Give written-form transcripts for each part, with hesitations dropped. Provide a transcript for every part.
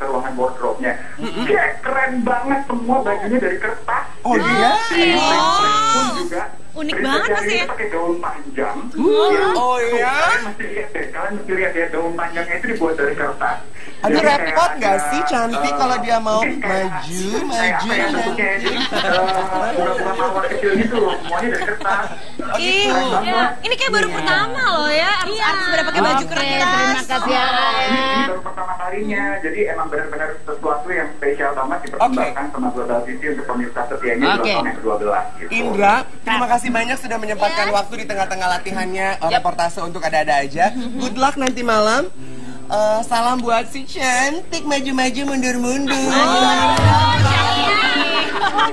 ke ruangan wardrobe-nya. Kayak keren banget, semua bajunya dari kertas. Oh iya? Pun juga unik banget pasti ya. Pakai daun panjang. Oh iya? Kalian mesti lihat ya, daun panjangnya itu dibuat dari kertas. Aduh, repot nggak sih cantik kalau dia mau maju. Bunga-bunga mawar kecil gitu loh, semuanya dari kertas. Ini kayak baru pertama loh ya, artis pada pakai baju kertas. Terima kasih ya. Ini baru pertama kalinya, jadi emang benar-benar sesuatu yang spesial banget dipersembahkan sama Global TV untuk pemirsa setianya di tahun yang ke-12 gitu. Indra, terima kasih banyak sudah menyempatkan waktu di tengah-tengah latihannya reportase untuk Ada-Ada Aja. Good luck nanti malam. Salam buat si cantik, maju-maju mundur-mundur.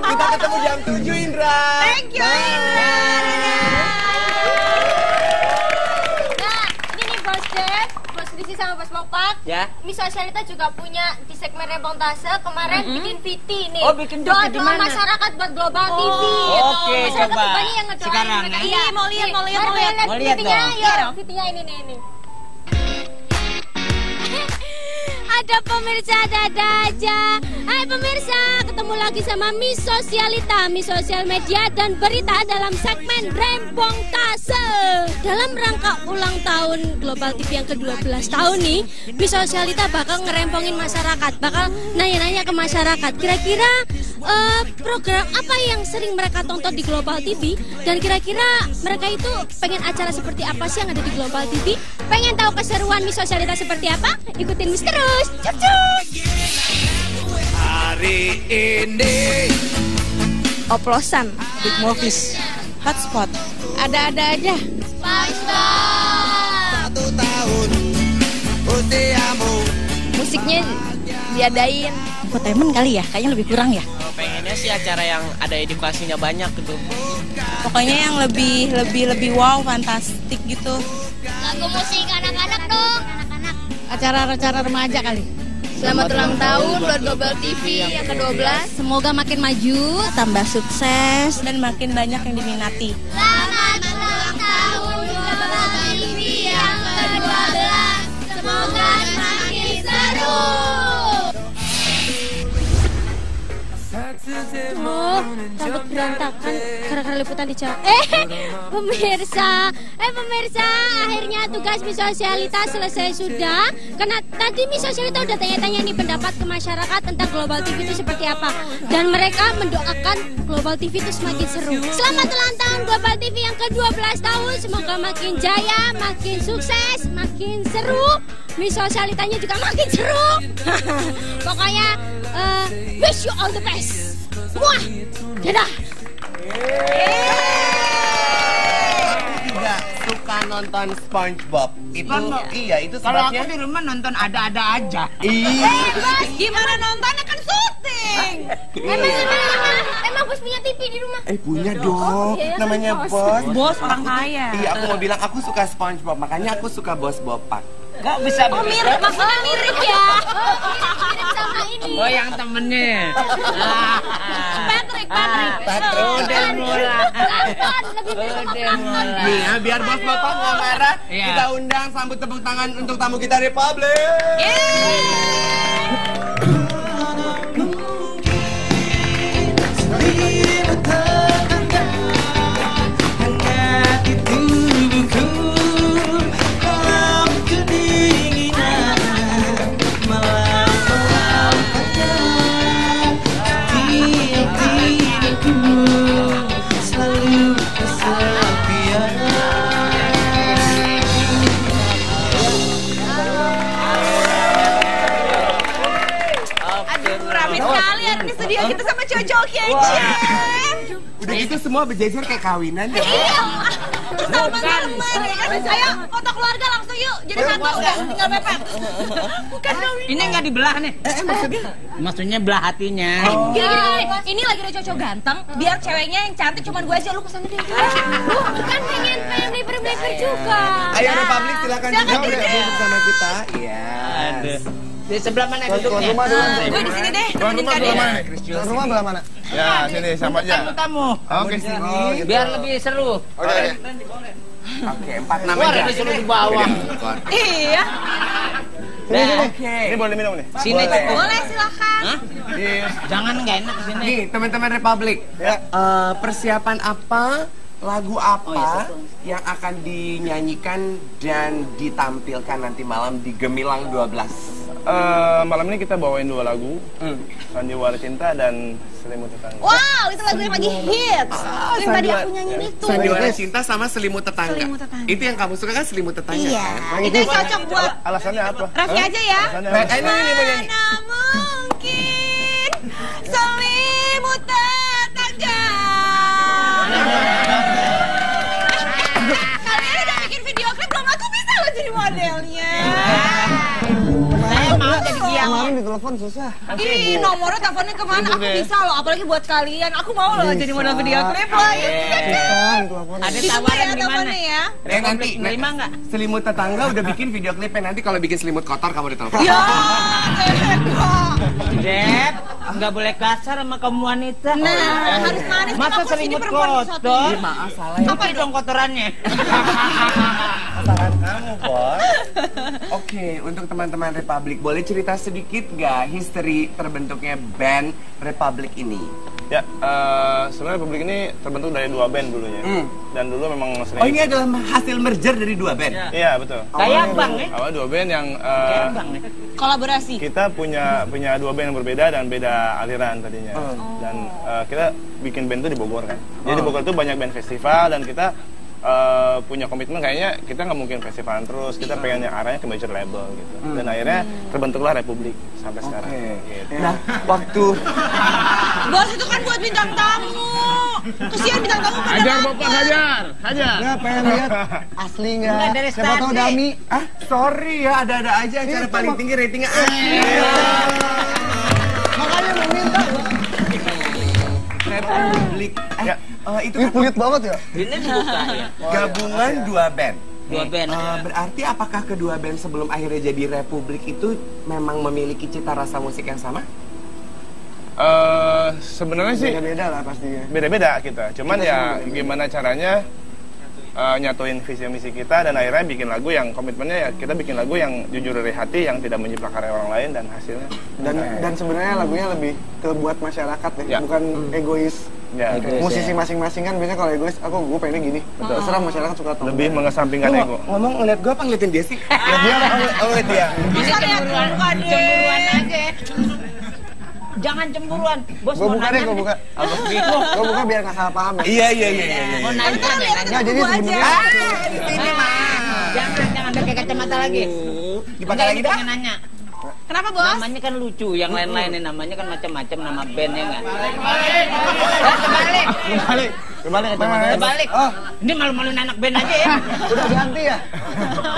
Kita ketemu jam 7, Indra. Thank you, Indra. Nah, ini nih Bos Dev, Bos Lisi sama Bos Mopak. Ya. Miss Sosialita juga punya di segmen reportase kemarin bikin VT nih. Oh, bikin VT di doa-doa mana? masyarakat buat Global TV. Oke, Masyarakat coba. banyak yang ngedoain Sekarang, mereka. ya? Iya, Mau lihat. Mau lihat VT-nya, dong. yuk. VT-nya ini nih. Ada pemirsa Ada-Ada Aja. Hai pemirsa, ketemu lagi sama Miss Sosialita, Miss Sosial Media dan Berita dalam segmen Rempong Tase. Dalam rangka ulang tahun Global TV yang ke-12 tahun nih, Miss Sosialita bakal ngerempongin masyarakat, bakal nanya-nanya ke masyarakat. Kira-kira program apa yang sering mereka tonton di Global TV, dan kira-kira mereka itu pengen acara seperti apa sih yang ada di Global TV? Pengen tahu keseruan Miss Sosialita seperti apa? Ikutin Miss terus. Cup-cup. Hari ini Oplosan, Big Movies, Hotspot, Ada-Ada Aja. SpongeBob. 1 tahun usiamu. Musiknya diadain infotainment kali ya, kayaknya lebih kurang ya. Pengennya sih acara yang ada edukasinya banyak gitu. Pokoknya yang lebih wow, fantastik gitu. Lagu musik anak-anak dong. Anak-anak. Acara-acara remaja kali. Selamat ulang tahun buat Global TV yang ke-12. Semoga makin maju, tambah sukses, dan makin banyak yang diminati. Selamat ulang tahun Global TV yang ke-12. Semoga makin seru. Oh, takut berantakan gara-gara liputan di Jawa. Pemirsa, akhirnya tugas Miss Sosialita selesai sudah. Karena tadi Miss Sosialita udah tanya-tanya nih pendapat ke masyarakat tentang Global TV itu seperti apa. Dan mereka mendoakan Global TV itu semakin seru. Selamat ulang tahun Global TV yang ke-12 tahun. Semoga makin jaya, makin sukses, makin seru. Miss Sosialitanya juga makin seru. Pokoknya wish you all the best. Wah, dadah. Tidak suka nonton SpongeBob. Itu itu Kalau sebabnya. aku di rumah nonton Ada-Ada Aja. Iya. Gimana nontonnya, kan syuting. Emang Bos punya TV di rumah? Punya dong. Namanya Bos. Bos orang kaya. Iya, aku mau bilang aku suka SpongeBob, makanya aku suka Bos Bopak. Kok bisa begitu? Mirip, maksudnya mirip ya. Mirip sama ini. Oh, yang temennya. Patrick. Udah mulai. Udah mulai. Nih ya, biar Bos Bopak nggak marah, Iya. kita undang sambut tepuk tangan untuk tamu kita Republik. Rame sekali hari ini studio kita sama cowok-cowok kece. Udah gitu semua berjejer kayak kawinan ya. Terus teman-teman ya kan. Ayo foto keluarga langsung yuk. Jadi satu udah tinggal pepet. Bukan dong. Ini nggak dibelah nih. Maksudnya? Maksudnya belah hatinya. Gini. Ini lagi ada cowok ganteng. Biar ceweknya yang cantik cuma gue aja, lu kesana deh. Kan pengen melipir juga. Ayo Republik silakan juga Silakan udah duduk. duduk sama kita. Iya. Aduh. Di sebelah mana duduknya? Gue di sini deh. Temenin kalian. Tuan rumah belah mana? Ya, sini sama aja. Tamu. Oke, sini. Biar lebih seru. Oke. Oke, 4 6 Wah, aja. lebih seru di bawah. Iya. Ini boleh minum nih? Sini cukup. Boleh, silakan. Hah? Jangan nggak enak kesini. Nih, teman-teman Republik. Ya. Persiapan apa, lagu apa yang akan dinyanyikan dan ditampilkan nanti malam di Gemilang 12? Malam ini kita bawain 2 lagu, Sandiwara Cinta dan Selimut Tetangga. Wow, itu lagu yang lagi hits. Yang tadi aku nyanyiin itu. Sandiwara Cinta sama Selimut Tetangga. Selimut Tetangga. Itu yang kamu suka kan Selimut Tetangga? Iya. Kan? Itu cocok buat Alasannya apa? Raffi aja ya. Alasannya Nah, apa? ini mau nyanyi. Mana mungkin selimut tetangga. Kalian udah bikin video klip belum? Aku bisa loh jadi modelnya. Saya mau jadi dia. Kemarin ditelepon susah. Ih, nomornya teleponnya kemana? Aku bisa loh, apalagi buat kalian. Aku mau loh jadi model video klip loh. Ya, kan? Ada Ditunggu tawaran ya di mana? teleponnya ya. Nanti Nerima nggak? Selimut Tetangga udah bikin video klipnya, nanti kalau bikin selimut kotor kamu ditelepon. Ya, kok. Dep, nggak boleh kasar sama kamu wanita. Nah, harus manis. Masa Aku sini selimut perempuan kotor? satu. Maaf, salah ya. Apa dong kotorannya? Kesalahan kamu, Bos. Oke, untuk teman-teman Republik, boleh cerita sedikit nggak history terbentuknya band Republik ini? Ya, sebenarnya Republik ini terbentuk dari 2 band dulunya. Dan dulu memang sering... Oh, ini adalah hasil merger dari 2 band? Iya, betul. Kayak abang ya? Awal 2 band yang Kayak abang ya? Kolaborasi. kita punya 2 band yang berbeda dan beda aliran tadinya. Dan kita bikin band itu di Bogor kan. Jadi di Bogor itu banyak band festival dan kita punya komitmen kayaknya kita nggak mungkin festivalan terus, kita pengen yang arahnya ke major label gitu. Dan akhirnya terbentuklah Republik sampai sekarang. Gitu. Nah, waktu Bos itu kan buat bintang tamu. Kesian bintang tamu pada Hajar lapar. Bapak, hajar! Hajar! Nggak, pengen lihat asli Nggak, nggak? dari Siapa tahu start, Dami. sorry ya, ada-ada aja acara Itu paling mak- tinggi ratingnya. Makanya mau minta. Republik. Ya. Itu Ini kan pelit banget ya. Ini dibuka ya? gabungan 2 band. 2 band. Berarti apakah kedua band sebelum akhirnya jadi Republik itu memang memiliki cita rasa musik yang sama? Sebenarnya sih Beda-beda lah pastinya. beda-beda kita. Cuman ya gimana caranya nyatuin visi misi kita dan akhirnya bikin lagu yang komitmennya ya kita bikin lagu yang jujur dari hati yang tidak menjiplak karya orang lain dan hasilnya Dan sebenarnya lagunya lebih ke buat masyarakat Ya. ya, bukan egois. ya Kayak musisi masing-masing kan biasanya kalau egois, gue pengennya gini. Terserah masyarakat suka atau lebih mengesampingkan ego. Ngomong ngeliat gue apa ngeliatin dia sih? dia lah. Oh dia. Ini cemburuan aja. Jangan cemburuan. Bos Gue mau buka deh, nanya gue nih. buka. Gue buka biar nggak salah paham ya. Iya. Mau nanya nih. Nggak, jadi sebenarnya Di sini mah. Jangan pakai kacamata lagi. Dipakai lagi dah. Pengen nanya. Kenapa bos? Namanya kan lucu, yang lain-lain namanya kan macam-macam nama bandnya nggak? Kebalik kacamata. Kebalik. Oh. Ini malu-maluin anak band aja ya. udah ganti ya.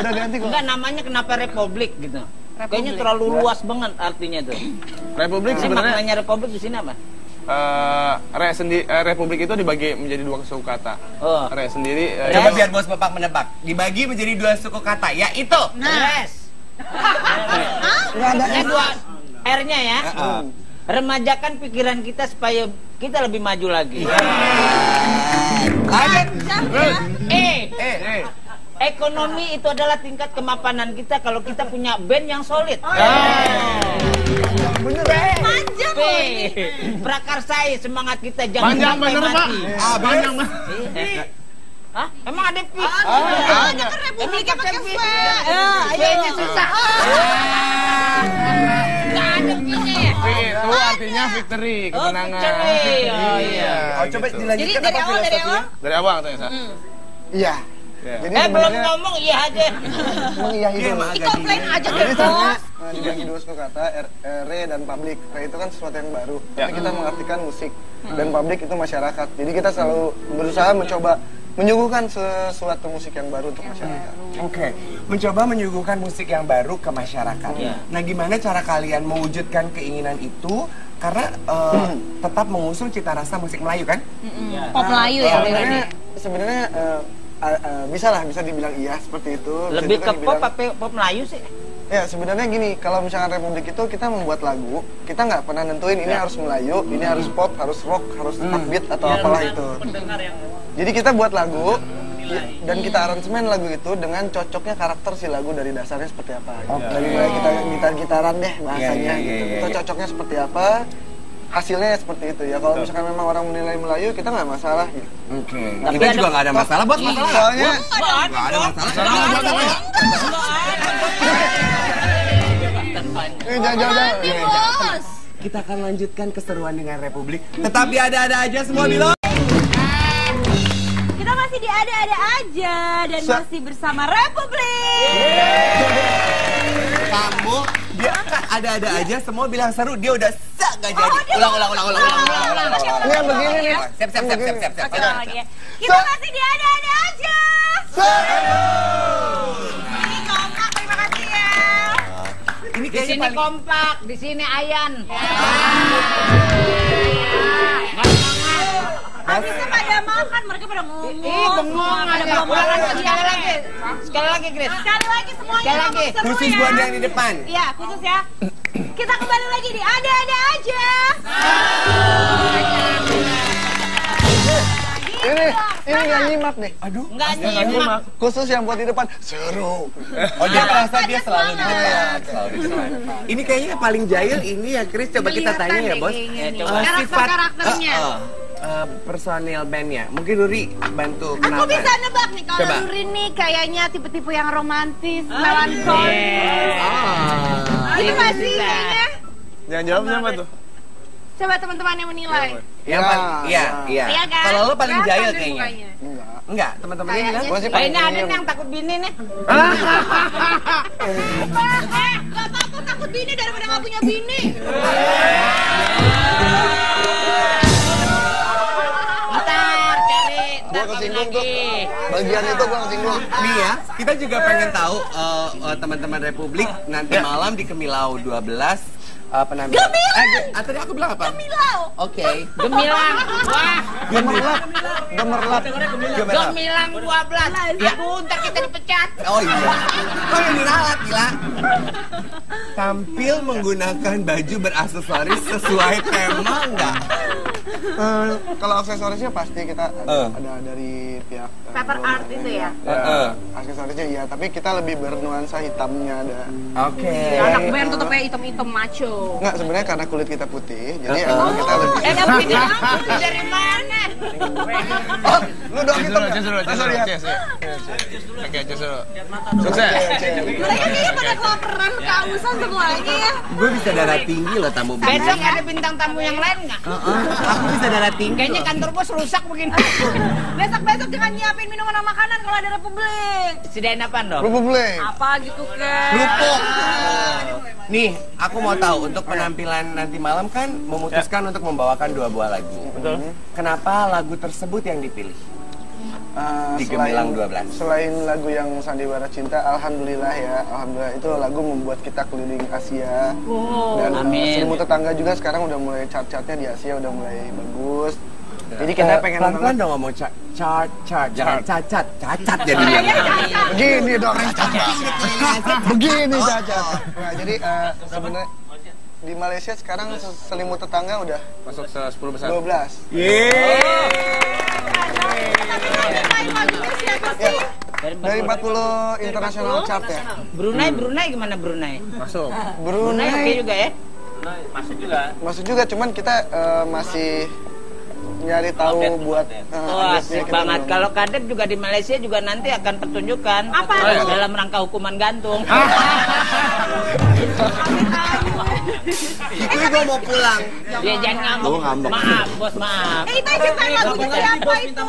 Udah ganti kok. Enggak, namanya kenapa Republik gitu. Kayaknya terlalu luas banget artinya tuh. Republik Ini sebenarnya maknanya Republik di sini apa? Republik itu dibagi menjadi 2 suku kata. Oh. Re sendiri Coba biar bos Bapak menebak. Dibagi menjadi 2 suku kata, yaitu Res. Nggak ada. Ini 2 R-nya ya. Remajakan pikiran kita supaya kita lebih maju lagi. lanjut. Ekonomi itu adalah tingkat kemapanan kita kalau kita punya band yang solid. Bener. Panjang P. loh ini. Prakarsai semangat kita jangan panjang sampai bener Pak. mati. Panjang Hah? Emang ada P? Ada kan Republiknya pakai V. P-nya susah. Nggak ada P-nya ya? Itu artinya victory, kemenangan. victory. Oh, iya. Oh, coba Jadi dilanjutkan dari apa awal filosofinya? Dari awal katanya, Sa. Iya. Ya. Jadi Belum sebenarnya ngomong iya aja. mengiyahi Iya, dulu. Mak. Dikomplain aja Jadi deh sebenarnya bos. dibagi 2 suku kata, re dan publik. Re itu kan sesuatu yang baru. Ya. Tapi kita mengartikan musik. Dan publik itu masyarakat. Jadi kita selalu berusaha mencoba menyuguhkan sesuatu musik yang baru untuk masyarakat. Oke, mencoba menyuguhkan musik yang baru ke masyarakat. Iya. Nah, gimana cara kalian mewujudkan keinginan itu? Karena tetap mengusung cita rasa musik Melayu kan? Pop Melayu ya. Sebenarnya bisa dibilang iya seperti itu. Bisa Lebih juga ke pop dibilang- apa pop Melayu sih? Ya sebenarnya gini, kalau misalkan Republik itu kita membuat lagu, kita nggak pernah nentuin ini harus Melayu, ini harus pop, harus rock, harus upbeat atau apalah itu. Jadi kita buat lagu, dan kita aransemen lagu itu dengan cocoknya karakter si lagu dari dasarnya seperti apa. Dari mulai kita gitar-gitaran deh bahasanya gitu. Itu cocoknya seperti apa, hasilnya seperti itu ya. Kalau misalkan memang orang menilai Melayu, kita nggak masalah gitu. Oke. Kita juga nggak ada masalah, Bos. Soalnya nggak ada masalah. Jangan. Kita akan lanjutkan keseruan dengan Republik. Tetapi ada-ada aja semua bilang. Kita masih di ada-ada aja dan masih bersama Republik. Kamu dia ada-ada aja semua bilang seru, dia udah gak jadi. Ulang. Ini yang begini nih. Siap. Kita masih di ada-ada aja. Ini kompak, terima kasih ya. Ini Di sini kompak, di sini Ayan. Habisnya pada makan, mereka pada ngomong. Bengong ada ulangan lagi. Sekali lagi, Chris. Sekali lagi semuanya. Sekali lagi. Seru khusus ya. buat yang di depan. Iya, khusus ya. Kita kembali lagi di ada-ada aja. Ini nggak nyimak nih. Aduh, Enggak nyimak. Khusus yang buat di depan seru. oh dia merasa dia selalu di depan. Ini kayaknya paling jahil ini ya, Chris. Coba kita tanya ya, Bos. Karakter-karakternya. Personil bandnya. Mungkin Ruri bantu Aku kenalkan. bisa nebak nih kalau Coba. Ruri nih kayaknya tipe-tipe yang romantis, melankolis. Itu masih kayaknya. Yang jawab siapa tuh? Coba teman-teman yang menilai. Yang paling, iya. Iya kan? Kalau lo paling Kelihatan jahil dari kayaknya. mukanya. Enggak, teman-temannya bilang. Gua sih Oh, paling ini ada senyum. nih yang takut bini nih. Gak apa-apa takut bini daripada gak punya bini. Ntar cari, Gua kesinggung tuh. Bagian itu gua kesinggung. Nih ya, kita juga pengen tahu teman-teman Republik nanti malam di Kemilau 12 penampilan. Tadi aku bilang apa? Kemilau. Oke. Gemilang. Wah, Gemerlap. Gemilang 12. Ya. Aduh, ntar kita dipecat. Oh iya. Kok yang diralat gila? Tampil menggunakan baju beraksesoris sesuai tema enggak? Kalau aksesorisnya pasti kita ada dari pihak Paper art itu ya. aksesorisnya iya, tapi kita lebih bernuansa hitamnya ada. Oke. Anak band tuh kayak hitam-hitam macho. Enggak, sebenarnya karena kulit kita putih, jadi emang kita lebih. Putih dari mana? Oh, lu doang hitam ya? Oke, sukses. Mereka kayaknya pada kelaparan kehausan semuanya ya. Gue bisa darah tinggi loh tamu Besok ada bintang tamu yang lain nggak? Aku bisa darah tinggi. Kayaknya kantor bos rusak begini. Besok-besok jangan nyiapin minuman sama makanan kalau ada Republik. Sediain apaan dong? Republik. Apa gitu kan? Kerupuk. Nih, aku mau tahu untuk penampilan nanti malam kan memutuskan untuk membawakan 2 buah lagu. Betul. Kenapa lagu tersebut yang dipilih? Di Gemilang 12. Selain lagu yang Sandiwara Cinta, alhamdulillah ya, alhamdulillah itu lagu membuat kita keliling Asia. Dan amin. Selimut Tetangga juga sekarang udah mulai chart-chartnya di Asia udah mulai bagus. Jadi kita pengen pelan-pelan dong ngomong chart, jangan cacat jadinya. begini dong begini cacat. Nah, jadi sebenarnya di Malaysia sekarang Selimut Tetangga udah Masuk 10 besar. 12. Dari 40 internasional chart ya. Brunei gimana Brunei? Masuk. Brunei oke juga ya? Masuk juga, cuman kita masih nyari tahu buat Wah, update-nya asik kita banget. belum. Kalau Kadep juga di Malaysia juga nanti akan pertunjukan. Apa? Dalam rangka hukuman gantung. Itu gue mau pulang. Dia jangan ngambek. Maaf, bos, maaf. Itu ceritain lagunya siapa itu?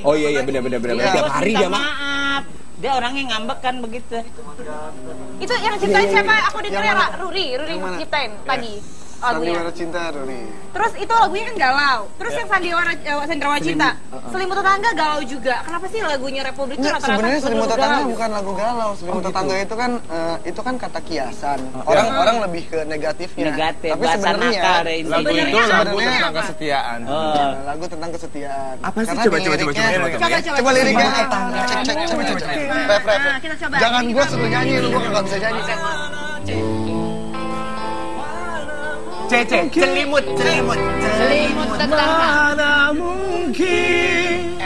Oh iya benar. Tiap hari dia mah. Maaf. Dia orangnya ngambek kan begitu. Itu yang ciptain siapa? Aku denger ya, Pak. Ruri mana? ciptain tadi lagunya. Sandiwara Cinta, Ruri. Terus itu lagunya kan galau. Terus yang Sandiwara Cinta, Selimut Tetangga galau juga. Kenapa sih lagunya Republik itu Enggak, rata-rata sebenarnya Selimut Tetangga galau? bukan lagu galau. Selimut Tetangga itu kan kata kiasan. Orang lebih ke negatifnya. Negatif, Tapi bahasa sebenarnya nakal deh intinya. Lagu itu lagu Sebenarnya tentang apa? kesetiaan. lagu tentang kesetiaan. Apa sih? Karena Coba. di liriknya- Coba. Coba liriknya. Coba. Coba. Ref. Nah, kita coba. Jangan gua suruh nyanyi, lu gua nggak bisa nyanyi. Selimut. Selimut tetangga. Mana mungkin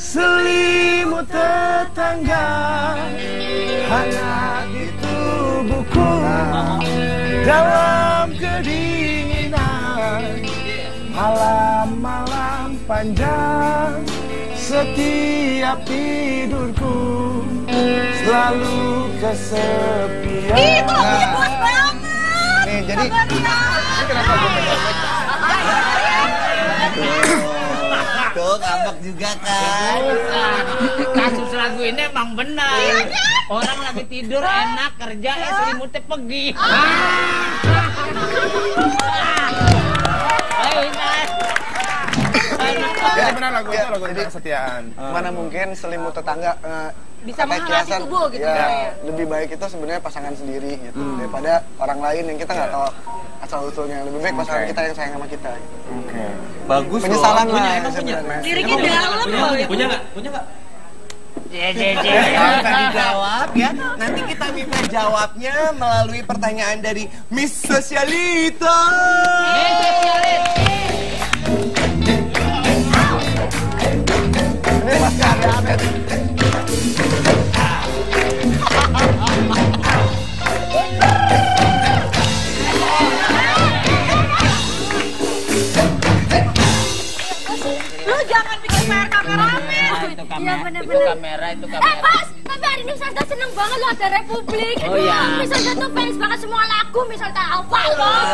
selimut tetangga, hangat di tubuhku dalam kedinginan malam-malam panjang. Setiap tidurku selalu kesepian. Itu lagunya bos banget. Nih, jadi ini kenapa gue pegang? Tuh, ngambek juga kan. Kasus lagu ini emang benar. Orang lagi tidur enak, kerja selimutnya pergi. Jadi benar lagu itu lagu tentang kesetiaan. Mana mungkin selimut tetangga Bisa pakai menghangat kiasan, tubuh gitu ya, lebih baik itu sebenarnya pasangan sendiri gitu daripada orang lain yang kita nggak tahu asal usulnya. Lebih baik pasangan kita yang sayang sama kita gitu. Bagus Penyesalan loh. lah sebenarnya. Liriknya dalam loh. Punya nggak? Jangan dijawab ya. Nanti kita minta jawabnya melalui pertanyaan dari Miss Sosialita. Ini masih ada apa? Lu jangan bikin PR kameramen. Itu Iya kamera, bener-bener. itu kamera. Bos, tapi hari ini Misalta seneng banget loh ada Republik. Oh, iya. Misalta tuh fans banget semua lagu, Misalta apa loh.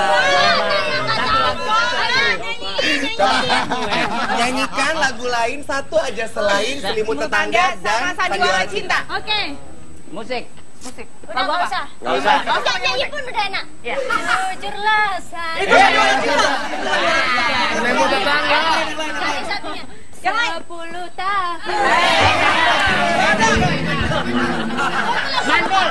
Nyanyikan lagu lain satu aja selain selimut tetangga dan sandiwara cinta. Oke. Musik. Udah nggak usah. Nggak usah. Nggak nyanyi pun udah enak. Jujurlah Itu saya. sandiwara cinta. Selimut tetangga. Satunya. 10 tahun. Mandul.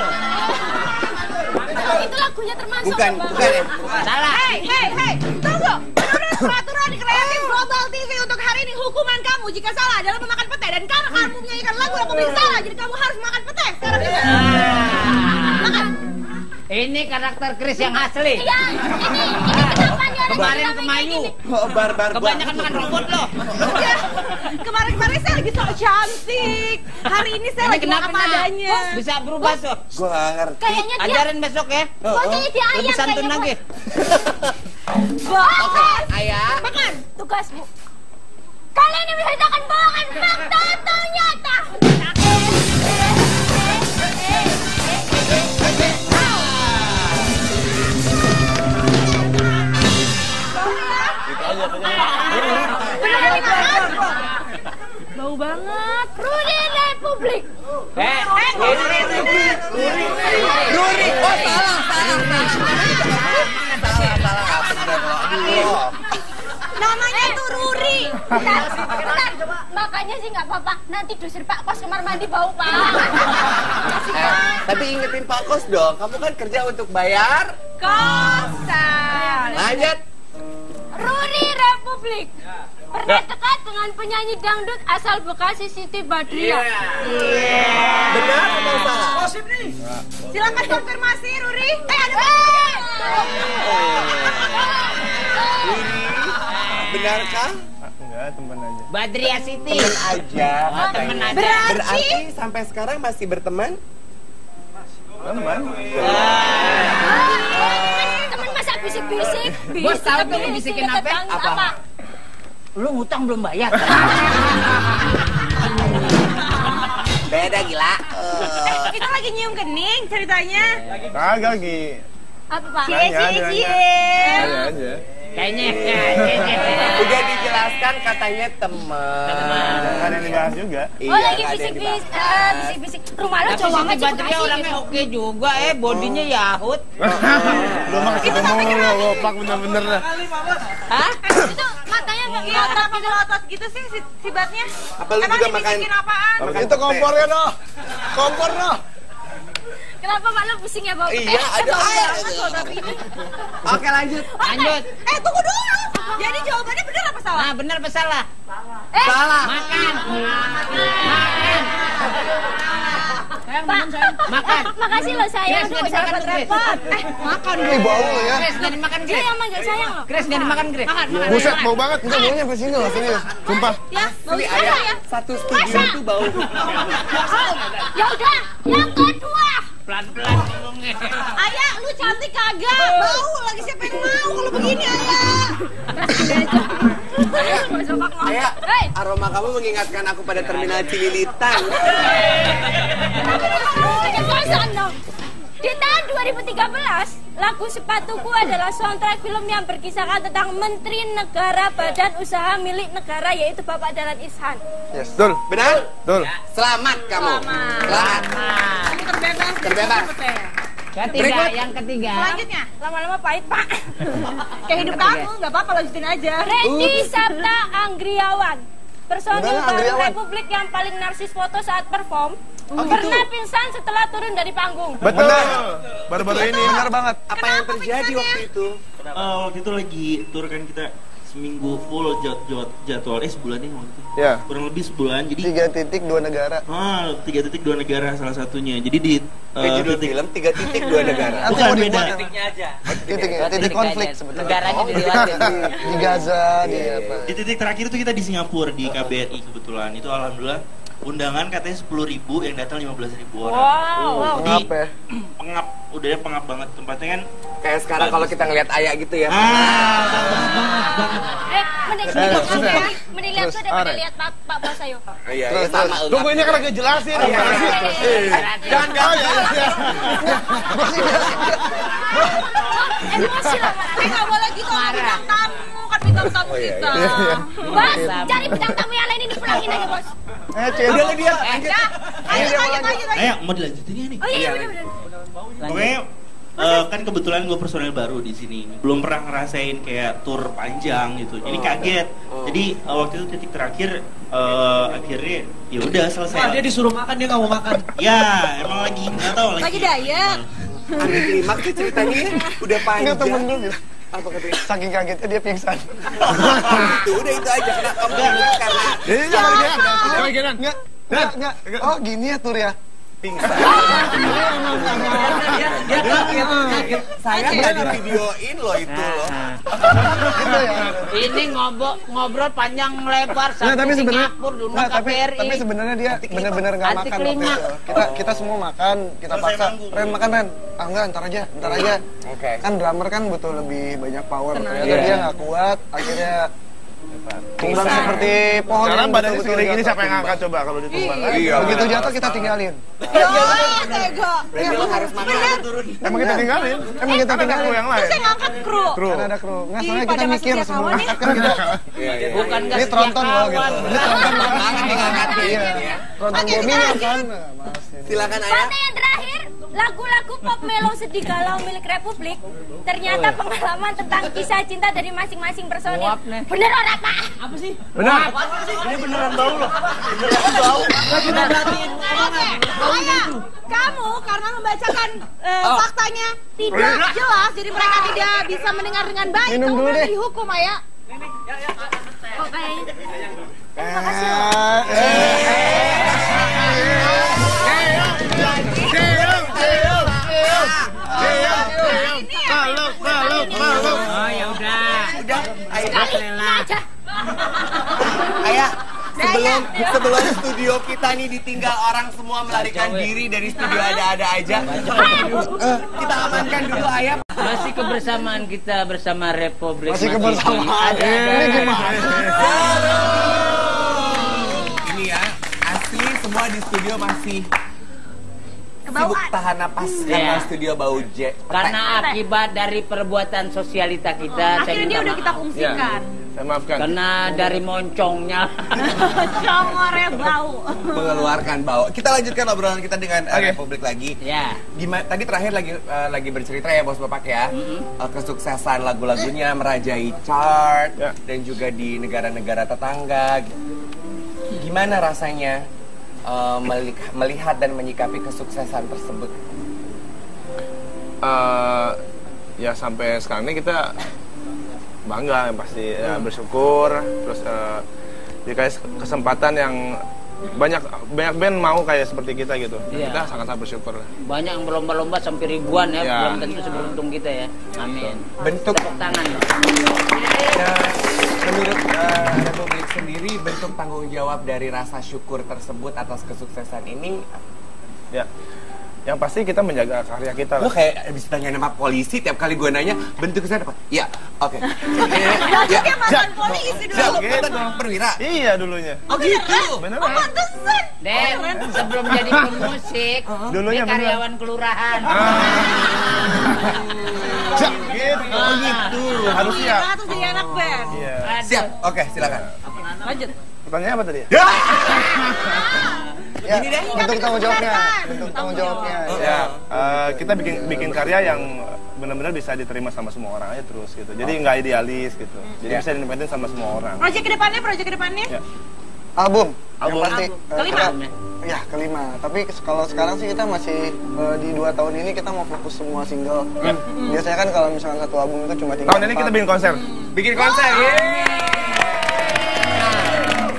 Itu lagunya termasuk. Bukan ya. Salah. Hei, tunggu. Menurut peraturan kreatif Global TV untuk hari ini, hukuman kamu jika salah adalah memakan petai. Dan karena kamu menyanyikan lagu Republik salah, jadi kamu harus makan petai. Sekarang juga. Makan. Ini karakter Chris yang asli. Iya, ini kenapa nih orang Kemarin bilang kemayu. Oh, barbar Kebanyakan makan rumput loh. Kemarin saya lagi sok cantik. Hari ini saya lagi mau apa adanya. Bisa berubah tuh. Gue gak ngerti. Kayaknya dia Ajarin besok ya. Pokoknya dia ayam Lebih santun kayaknya, lagi. Bos. Ayah. Makan. Tugas bu. Kalian ini menceritakan bohongan fakta atau nyata? Bau banget. Rudi Republik. Ruri. Oh, salah. Namanya tuh Ruri. Bentar. Makanya sih nggak apa-apa. Nanti dusir Pak Kos kamar mandi bau Pak. Tapi ingetin Pak Kos dong, kamu kan kerja untuk bayar. Kosan. Lanjut. Rudi Republik. Pernah dekat dengan penyanyi dangdut asal Bekasi Siti Badriah. Benar atau salah? Silakan konfirmasi Ruri. Benarkah? Enggak, teman aja. Badriah Siti. Teman aja. Temen katanya. aja. Berarti sampai sekarang masih berteman? Teman. Temen masa bisik-bisik. Bos tahu tuh lu bisikin apa? Apa? Lu ngutang belum bayar. Beda gila. Kita lagi nyium kening ceritanya. Kagak, Gi. Apa Pak? Tanya aja. Kayaknya. Udah dijelaskan katanya teman. Kan yang dibahas juga. Oh lagi nggak ada yang bisik-bisik. dibahas. Bisik-bisik. Rumah lo Tapi cowok Siti aja Badriah orangnya oke juga bodinya Yahut. Lu mah ketemu lu, gopak bener-bener dah. Hah? Itu matanya nggak Kenapa melotot gitu sih sifatnya? Apa lu Emang juga makan? dibisikin apaan? Itu kompornya doh. Kompor doh. Kenapa Pak lo pusing ya bau? Iya, ada air. Oke, lanjut. Lanjut. Tunggu dulu. Jadi jawabannya benar apa salah? Nah, benar apa salah? Salah. Makan. Pak, Makan. makasih loh sayang. Chris, nggak dimakan, Chris. Makan Ini bau ya. Chris, nggak dimakan, Dia Chris. yang manggil sayang loh. Chris, nggak dimakan, Chris. Buset, bau banget. Enggak baunya sampai sini loh, serius. Sumpah. Ya, mau Asli gimana ayah, ya? satu studio itu bau. Ya udah, yang kedua. Pelan-pelan ngomongnya. Ayah, lu cantik kagak? Mau lagi siapa yang mau kalau begini, Ayah? Ayah, Hei. aroma kamu mengingatkan aku pada terminal Cililitan. Di tahun 2013, lagu Sepatuku adalah soundtrack film yang berkisahkan tentang Menteri Negara Badan Usaha milik negara yaitu Bapak Dahlan Iskan. Yes. Betul. Benar? Betul. Selamat kamu. Selamat. Terbebas. Terbebas. Ketiga, Berikut. yang ketiga. Selanjutnya, Lama-lama pahit, Pak. kayak hidup kamu, nggak apa-apa lanjutin aja. Redi Sabta Anggriawan, personil Benar, Bank Anggriawan. Republik yang paling narsis foto saat perform, gitu. pernah pingsan setelah turun dari panggung. Betul. Baru-baru ini. Benar banget. Apa yang terjadi waktu itu? Waktu itu lagi tur kan kita seminggu full jadwalnya sebulan nih waktu itu. Ya. Kurang lebih sebulan. Jadi 3.2 negara. 3.2 negara salah satunya. Jadi di Kayak judul film 3.2 negara. Nanti Bukan, mau beda. dibuat Titiknya aja. titik konflik sebetulnya. Negaranya dilewatin. Di Gaza, di apa? Di titik terakhir itu kita di Singapura di KBRI kebetulan. Itu alhamdulillah undangan katanya 10.000 yang datang 15.000 orang. Wow. Jadi Pengap ya. pengap, udahnya pengap banget tempatnya kan. Kayak sekarang kalau kita ngeliat ayah gitu ya. Mending lihat tuh daripada lihat Pak Bos ayo. Iya, Terus, sama. Tunggu ini kan lagi jelasin. Jangan Emosi lah. Nggak boleh gitu, bintang tamu kan bintang tamu kita. Bos, cari bintang tamu yang lain ini pulangin aja, Bos. Udah lah dia. Lanjut. Ayo mau dilanjutin ya nih. Oh iya, benar-benar. Pokoknya kan kebetulan gue personel baru di sini, belum pernah ngerasain kayak tur panjang gitu, jadi kaget. Jadi waktu itu titik terakhir akhirnya ya udah selesai. Dia disuruh makan, dia nggak mau makan. Ya emang lagi nggak tahu lagi. Lagi diet. Aneh klimaks tuh ceritanya udah panjang. Enggak temen gue bilang. Apa katanya? Saking kagetnya dia pingsan. Tuh udah itu aja karena kamu bilang karena Jadi jangan lagi kan? Enggak. Oh gini ya tur ya. pingsan. Dia kaget. Saya nggak di videoin loh itu loh. Gitu ya. Ini ngobrol panjang lebar Nggak, tapi sampai sebenarnya Singapura, Duna nggak, KBRI. tapi sebenarnya dia benar-benar nggak Anti makan waktu klimaks. itu. Kita semua makan, kita Selesai paksa. manggung. Ren makan Ren. Ah enggak, ntar aja. Oke. Kan drummer kan butuh lebih banyak power. Ternyata Iya. dia nggak kuat, akhirnya tumbang seperti pohon. Sekarang yang badannya betul-betul segini gini jatuh siapa yang tumbang. angkat coba kalau ditumbang? Iya. Begitu jatuh kita tinggalin. Ya, tega. Berarti lo harus makan atau turun. Emang kita tinggalin? Emang kita Kan ada kru tinggalin. yang lain. Terus yang ngangkat kru. Kru. Kan ada kru. Nggak, Ih, soalnya pada kita nggak mikir setia sebelum kawan ya. angkat kan kita. Bukan nggak Ini setia tronton loh gitu. kawan. Ini tronton loh. Banget nih ngangkatnya. Iya. Tronton bomingan kan. Nah, Mas. Silakan ayah. Pada yang terakhir, lagu-lagu pop melo sedih galau milik Republik ternyata pengalaman tentang kisah cinta dari masing-masing personil. Nguap, nih. Bener orang Pak? Apa sih? Benar. Ini beneran bau loh. Oke, ayah, kamu karena membacakan faktanya tidak jelas, jadi mereka tidak bisa mendengar dengan baik. Minum Kamu dulu boleh deh. dihukum, ayah. Kok kayaknya? Terima kasih loh. Oh ya udah. Udah, ayah. Kali ini aja. Ayah, sebelum studio kita nih ditinggal orang semua melarikan diri dari studio ada-ada aja. Kita amankan dulu ayah. Masih kebersamaan kita bersama Republik. Masih kebersamaan. Ini gimana? Ini ya, asli semua di studio masih sibuk tahan napas karena Iya. studio bau Karena akibat dari perbuatan sosialita kita, saya Akhirnya dia minta udah kita maaf. fungsikan. Saya maafkan. Karena dari moncongnya. Congornya bau. mengeluarkan bau. Kita lanjutkan obrolan kita dengan Republik lagi. Ya. Gimana tadi terakhir lagi bercerita ya Bos Bapak ya, kesuksesan lagu-lagunya merajai chart dan juga di negara-negara tetangga. Gimana rasanya melihat dan menyikapi kesuksesan tersebut? Ya sampai sekarang ini kita bangga yang pasti ya, bersyukur terus dikasih kesempatan yang banyak band mau kayak seperti kita gitu. Iya. Kita sangat bersyukur. Banyak yang berlomba-lomba sampai ribuan ya, Iya. belum tentu seberuntung kita ya. Amin. Bentuk Tepuk tangan. menurut Republik sendiri, bentuk tanggung jawab dari rasa syukur tersebut atas kesuksesan ini, Ya. Yang pasti kita menjaga karya kita lo lah. kayak bisa tanya nama polisi tiap kali gue nanya bentuk kesana apa? Iya, oke. Dia mantan polisi dulu. Mantan perwira. Iya dulunya. Oh gitu. Beneran. Pantesan. Dek, sebelum jadi pemusik, Dulunya dia karyawan kelurahan. Gitu. Oh gitu. Harus siap. Terus jadi anak band. Iya. Siap. Oke, silakan. Lanjut. Pertanyaannya apa tadi? Ya, bentuk tanggung jawabnya. Bentuk tanggung jawabnya. Ya, kita bikin karya yang benar-benar bisa diterima sama semua orang aja terus gitu. Jadi nggak idealis gitu. Jadi bisa independen sama semua orang. Proyek kedepannya? Ya. Album. Yang pasti. Kelima? Ya, kelima. Tapi kalau sekarang sih kita masih di 2 tahun ini kita mau fokus semua single. Biasanya kan kalau misalkan satu album itu cuma 3. Tahun ini kita bikin konser. Bikin konser.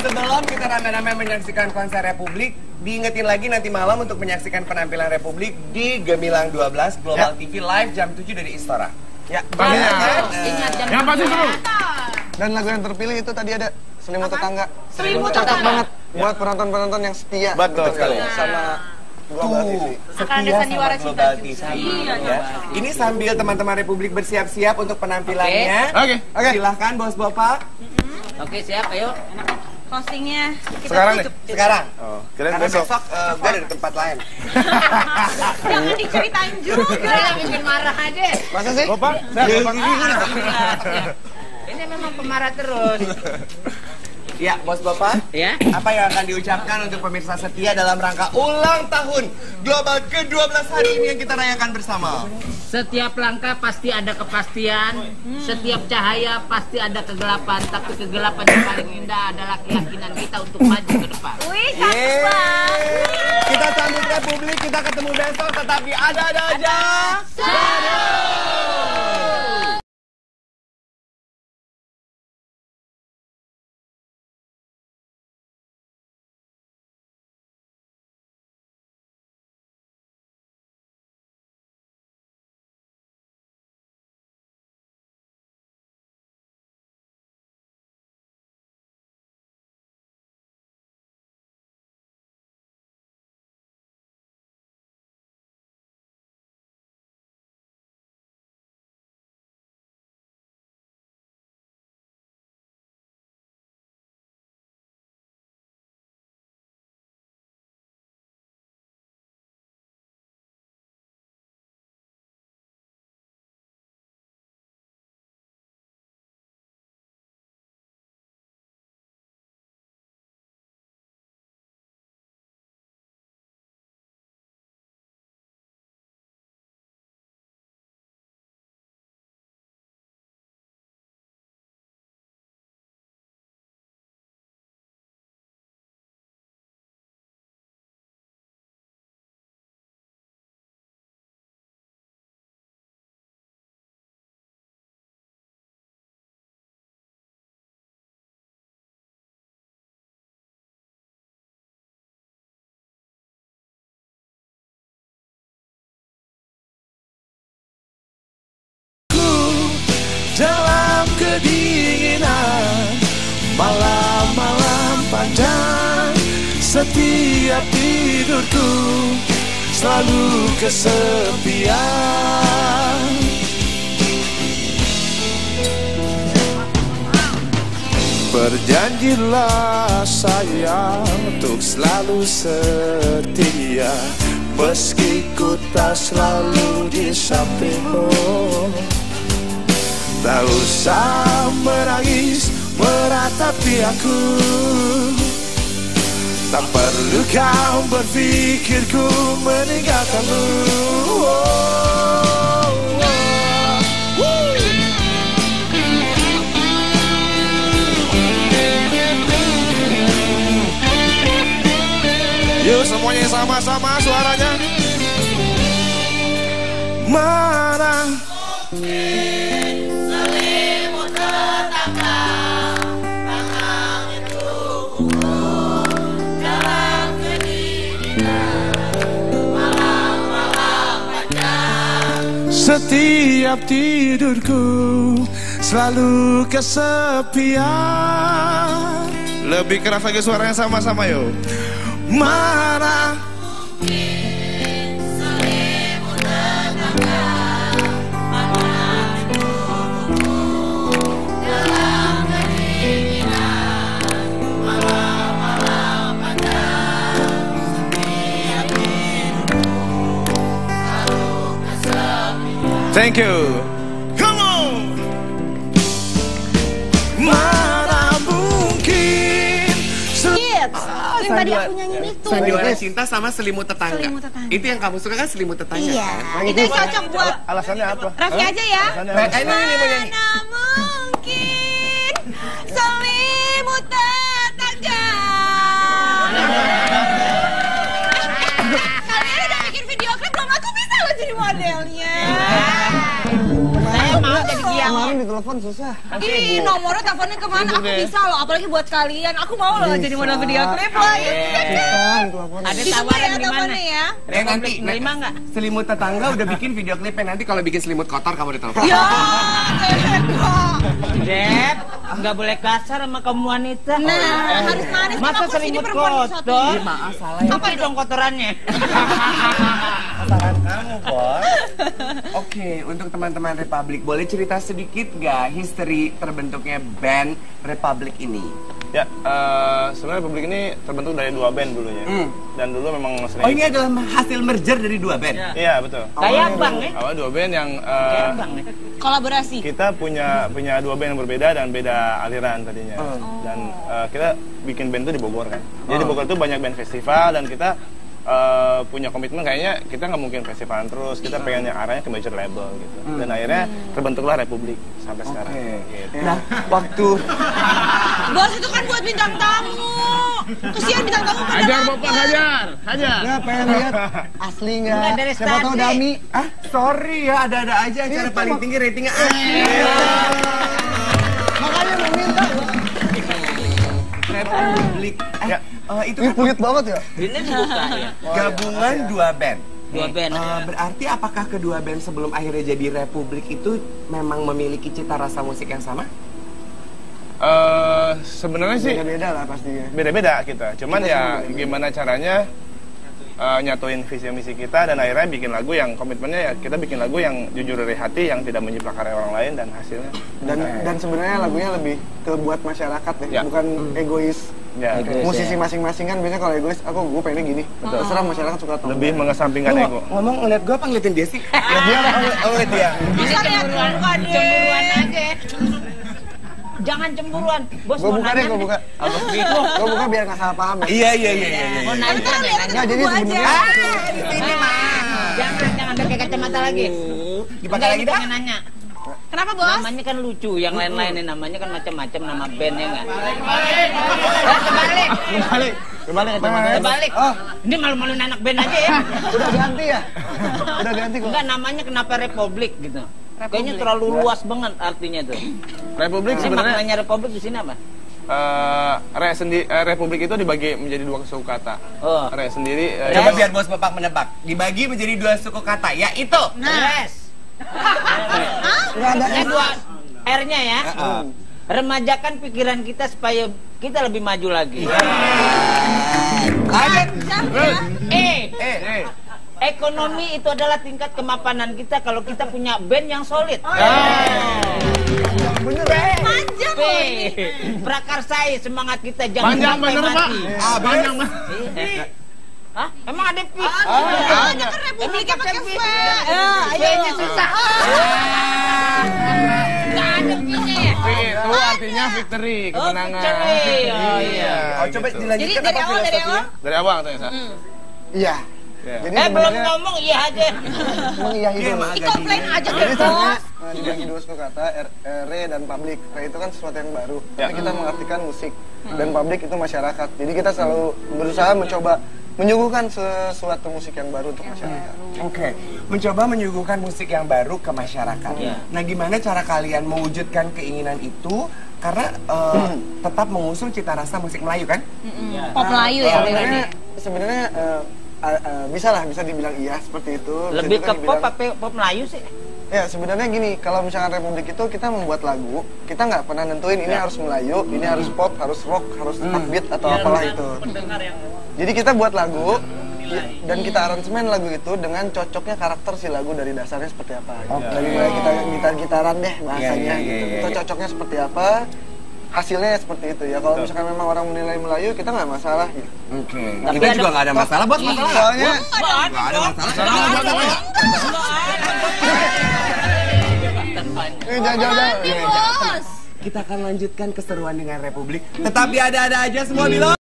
Sebelum kita rame-rame menyaksikan konser Republik, diingetin lagi nanti malam untuk menyaksikan penampilan Republik di Gemilang 12 Global TV Live jam 7 dari Istora. Ya, Ingat jam Yang pasti seru. dan lagu yang terpilih itu tadi ada Selimut Tetangga. Selimut Cocok Tetangga. banget buat penonton-penonton yang setia. Betul gitu, sekali. sama Global TV. Akan ada sandiwara cinta Global juga. TV. Iya, Ya. Ini sambil teman-teman Republik bersiap-siap untuk penampilannya. Oke. Silahkan bos bapak. Oke, siap, ayo. Postingnya kita Sekarang nih? tutup. Sekarang. Oh, kirain Karena besok. besok gue ada di tempat lain. Jangan diceritain juga. Udah bikin marah aja. Masa sih? Bapak, saya bapak. Ini memang pemarah terus. Ya, bos bapak. Ya. Apa yang akan diucapkan untuk pemirsa setia dalam rangka ulang tahun Global ke-12 hari ini yang kita rayakan bersama? Setiap langkah pasti ada kepastian, setiap cahaya pasti ada kegelapan, tapi kegelapan yang paling indah adalah keyakinan kita untuk maju ke depan. Wih, cantik banget. Kita sambut Republik, kita ketemu besok, tetapi ada-ada aja. Dalam kedinginan malam-malam panjang, setiap tidurku selalu kesepian. Berjanjilah sayang untuk selalu setia, meski ku tak selalu di sampingmu. Tak usah menangis meratapi aku, tak perlu kau berpikir ku meninggalkanmu. Yuk semuanya sama-sama suaranya. Mana Selimut tetangga, tangan itu dalam Setiap tidurku selalu kesepian. Lebih keras lagi suaranya sama-sama yuk. Mana Thank you. Come on. Mana mungkin yang tadi aku nyanyiin itu. Sandiwara cinta sama selimut tetangga. Selimut tetangga. Itu yang kamu suka kan, selimut tetangga? Iya. Kan? Itu yang cocok buat Alasannya apa? Raffi aja ya. Mana mungkin selimut tetangga. Kalian udah bikin video klip belum? Aku bisa loh jadi modelnya. Saya mau jadi dia. Kemarin ditelepon susah. Ih, nomornya teleponnya kemana? Aku bisa loh, apalagi buat kalian. Aku mau loh jadi model video klip loh. Ada tawaran di mana? Ya. Nanti nerima nggak? Selimut tetangga udah bikin video klipnya, nanti kalau bikin selimut kotor kamu ditelepon. Ya, Dep, nggak boleh kasar sama kamu wanita. Nah, harus manis. Masa Aku sini selimut perempuan satu. kotor? Maaf, salah ya. Apa dong kotorannya? Saran kamu, Bos. Oke, untuk teman-teman Republik, boleh cerita sedikit nggak history terbentuknya band Republik ini? Ya, sebenarnya Republik ini terbentuk dari 2 band dulunya. Dan dulu memang sering... Oh, ini adalah hasil merger dari 2 band? Iya, betul. Kayak Bang ya? Awal 2 band yang... Kolaborasi. Kita punya 2 band yang berbeda dan beda aliran tadinya. Dan kita bikin band itu di Bogor kan. Jadi di Bogor itu banyak band festival dan kita punya komitmen kayaknya kita nggak mungkin festivalan terus, kita pengen yang arahnya ke major label gitu. Dan akhirnya terbentuklah Republik sampai sekarang. Gitu. Nah, waktu Bos itu kan buat bintang tamu. Kesian bintang tamu pada hajar Bapak, hajar. Nggak pengen lihat asli nggak? Nggak, dari Siapa tahu tadi. Dami. sorry ya, ada-ada aja acara paling tinggi ratingnya. Makanya mau minta. Republik. Ya. Itu Ini pelit banget ya. Ini dibuka ya. gabungan 2 band. 2 band. Berarti apakah kedua band sebelum akhirnya jadi Republik itu memang memiliki cita rasa musik yang sama? Sebenarnya sih Beda-beda lah pastinya. beda-beda kita. Cuman ya gimana caranya nyatuin visi misi kita dan akhirnya bikin lagu yang komitmennya ya kita bikin lagu yang jujur dari hati, yang tidak menjiplak karya orang lain dan hasilnya. Dan sebenarnya lagunya lebih ke buat masyarakat ya, bukan egois. Ya, Musisi masing-masing kan biasanya kalau egois, aku pengennya gini. Terserah masyarakat suka atau lebih mengesampingkan Lu ego. ngomong ngeliat gue apa ngeliatin dia sih? Lihat dia apa? Ngeliat dia. Bisa lihat muka dia. Cemburuan aja. Jangan cemburuan. Bos Gue mau buka deh, nanya. gue buka. Gue buka biar nggak salah paham ya. Iya. Mau nanya nih. Nggak, jadi sebenarnya Di sini mah. Jangan pakai kacamata lagi. Dipakai lagi dah. Pengen nanya. Kenapa, Bos? Namanya kan lucu, yang lain-lainnya namanya kan macam-macam nama bandnya kan. kembali kacamata. Terbalik. Ini malu-malu anak band aja ya. Udah ganti ya? Udah ganti kok. Enggak, namanya kenapa Republik gitu. Kayaknya terlalu luas banget artinya tuh. Republik Ini sebenarnya maknanya Republik di sini apa? Republik itu dibagi menjadi 2 suku kata. Oh. Re sendiri Coba biar Bos Bapak menebak. Dibagi menjadi 2 suku kata, yaitu Res. Nggak ada Ada 2 R-nya ya. Remajakan pikiran kita supaya kita lebih maju lagi. Ekonomi itu adalah tingkat kemapanan kita kalau kita punya band yang solid. Manja B. Prakarsai semangat kita jangan Panjang sampai bener, Pak. mati. Panjang Hah? Emang ada P? Banyak kan Republiknya pakai V. V-nya susah. Nggak ada P-nya ya? itu artinya victory, kemenangan. victory. Oh, iya. Oh, coba Jadi dilanjutkan dari apa awal, filosofinya? Dari awal tuh ya, Sa? Iya. Ya. Jadi Belum sebenarnya ngomong iya aja. mengiyahi Dia dulu. emang agak Komplain dingin. aja Jadi deh, sebenarnya Bos. dibagi 2 suku kata, re dan publik. Re itu kan sesuatu yang baru, Ya. tapi kita mengartikan musik. Dan publik itu masyarakat. Jadi kita selalu berusaha mencoba menyuguhkan sesuatu musik yang baru untuk masyarakat. Oke, mencoba menyuguhkan musik yang baru ke masyarakat. Nah, gimana cara kalian mewujudkan keinginan itu? Karena tetap mengusung cita rasa musik Melayu kan? Pop Melayu ya, Sebenarnya bisa dibilang iya seperti itu. Bisa Lebih juga ke pop dibilang- apa pop Melayu sih? Ya sebenarnya gini, kalau misalkan Republik itu kita membuat lagu, kita nggak pernah nentuin ini harus Melayu, ini harus pop, harus rock, harus upbeat atau apalah itu. Jadi kita buat lagu dan kita aransemen lagu itu dengan cocoknya karakter si lagu dari dasarnya seperti apa. Dari mulai kita gitar-gitaran deh bahasanya gitu. Kita cocoknya seperti apa, hasilnya seperti itu ya. Kalau misalkan memang orang menilai Melayu, kita nggak masalah gitu. Kita juga nggak ada masalah, Bos. Masalah soalnya nggak ada masalah. Jangan. Kita akan lanjutkan keseruan dengan Republik. Tetapi ada-ada aja semua bilang.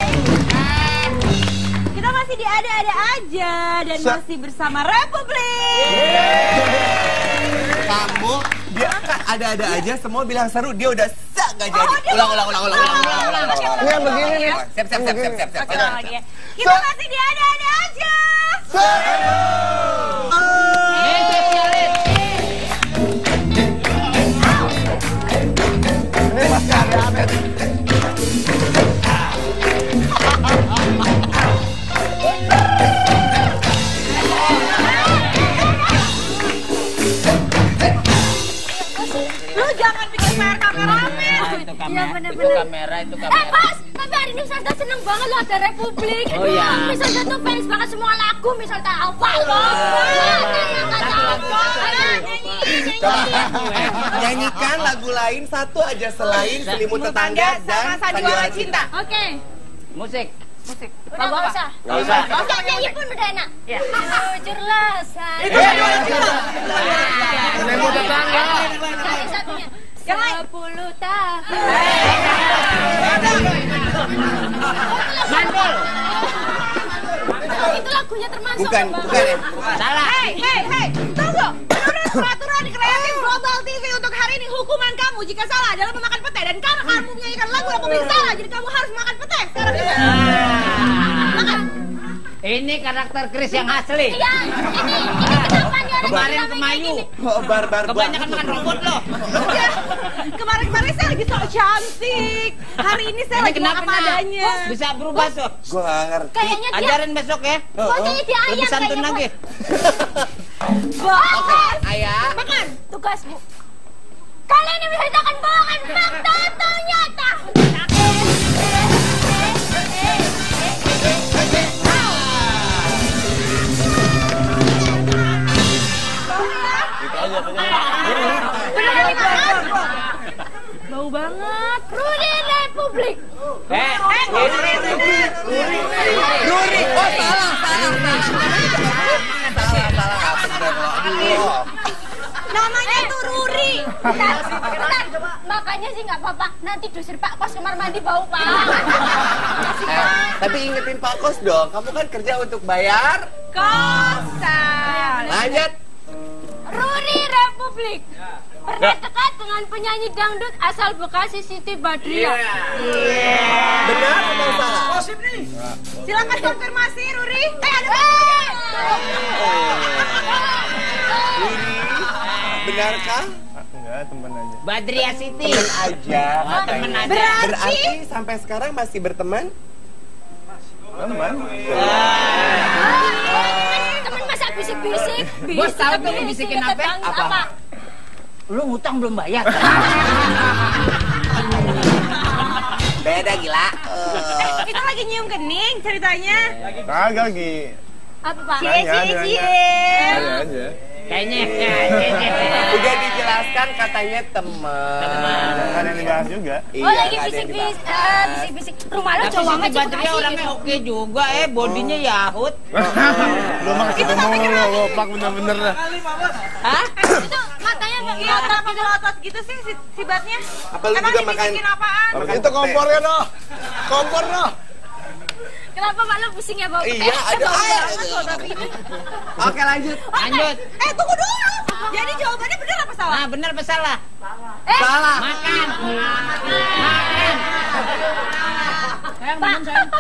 Kita masih di ada-ada aja dan masih bersama Republik. Kamu dia ada-ada aja semua bilang seru, dia udah gak jadi. Ulang. Ini yang begini nih. Siap. Lagi ya. Kita masih di ada-ada aja. Ini masih ada-ada. Lu jangan bikin PR kameramen. Itu kamera. Bos, tapi hari ini Misalnya seneng banget lo ada Republik. Oh iya. Misalnya tuh fans banget semua lagu, misalnya hafal bos. Nyanyikan lagu lain satu aja selain Selimut Tetangga dan Sandiwara Cinta. Oke. Musik. Udah nggak usah. Nggak usah. Nggak nyanyi pun udah enak. Jujurlah saya. Itu Sandiwara Cinta. Selimut Tetangga. Satunya. 10 tahun. Mandul. Itu lagunya termasuk. Bukan. Salah. Hei, tunggu. Menurut peraturan kreatif Global TV untuk hari ini, hukuman kamu jika salah adalah memakan petai, dan karena kamu menyanyikan lagu Republik salah, jadi kamu harus makan petai. Sekarang juga. Makan. Ini karakter Chris yang asli. Iya, ini kenapa dia ada Kemarin kemayu. Barbar. Kebanyakan makan rumput loh. Kemarin saya lagi sok cantik. Hari ini saya lagi kenapa apa adanya. Bisa berubah tuh. Gue gak ngerti. Kayaknya dia Ajarin besok ya. Kayaknya dia ayam Lebih santun kayaknya, lagi. Bos. Ayah. Makan. Tugasmu. Kalian yang menceritakan bawakan fakta atau nyata? Bau banget. Rudi Republik. Ruri. Oh salah. Namanya tuh Ruri. Bentar. Makanya sih nggak apa-apa. Nanti dusir Pak Kos kamar mandi bau Pak. Tapi ingetin Pak Kos dong. Kamu kan kerja untuk bayar Kosan. Lanjut. Rudi Republik. Pernah dekat dengan penyanyi dangdut asal Bekasi Siti Badriah. Benar atau salah? Silakan konfirmasi Ruri. Ada Benarkah? Enggak, teman aja. Badriah Siti. Teman aja. Teman aja. Berarti sampai sekarang masih berteman? Teman. Temen masa bisik-bisik. Bos tahu tuh lu bisikin apa? Apa? Lu ngutang belum bayar. Beda gila. Kita lagi nyium kening ceritanya. Kagak lagi. Apa Pak? Cie. Aja. Kayaknya. Udah dijelaskan katanya teman. Kan yang dibahas juga. Oh lagi bisik-bisik. Rumah lo cowok aja Badriah orangnya oke juga bodinya Yahut. Lu mah ketemu lu, gopak bener-bener dah. Hah? Itu matanya Melotot gitu sih si batnya. Apa lu juga makan? Dibisikin apaan? Itu kompornya doh. Kompor doh. Kenapa Pak lo pusing ya Bapak? Iya, ada air. Oke, lanjut. Tunggu dulu. Jadi jawabannya benar apa salah? Nah, benar apa salah? Salah. Makan.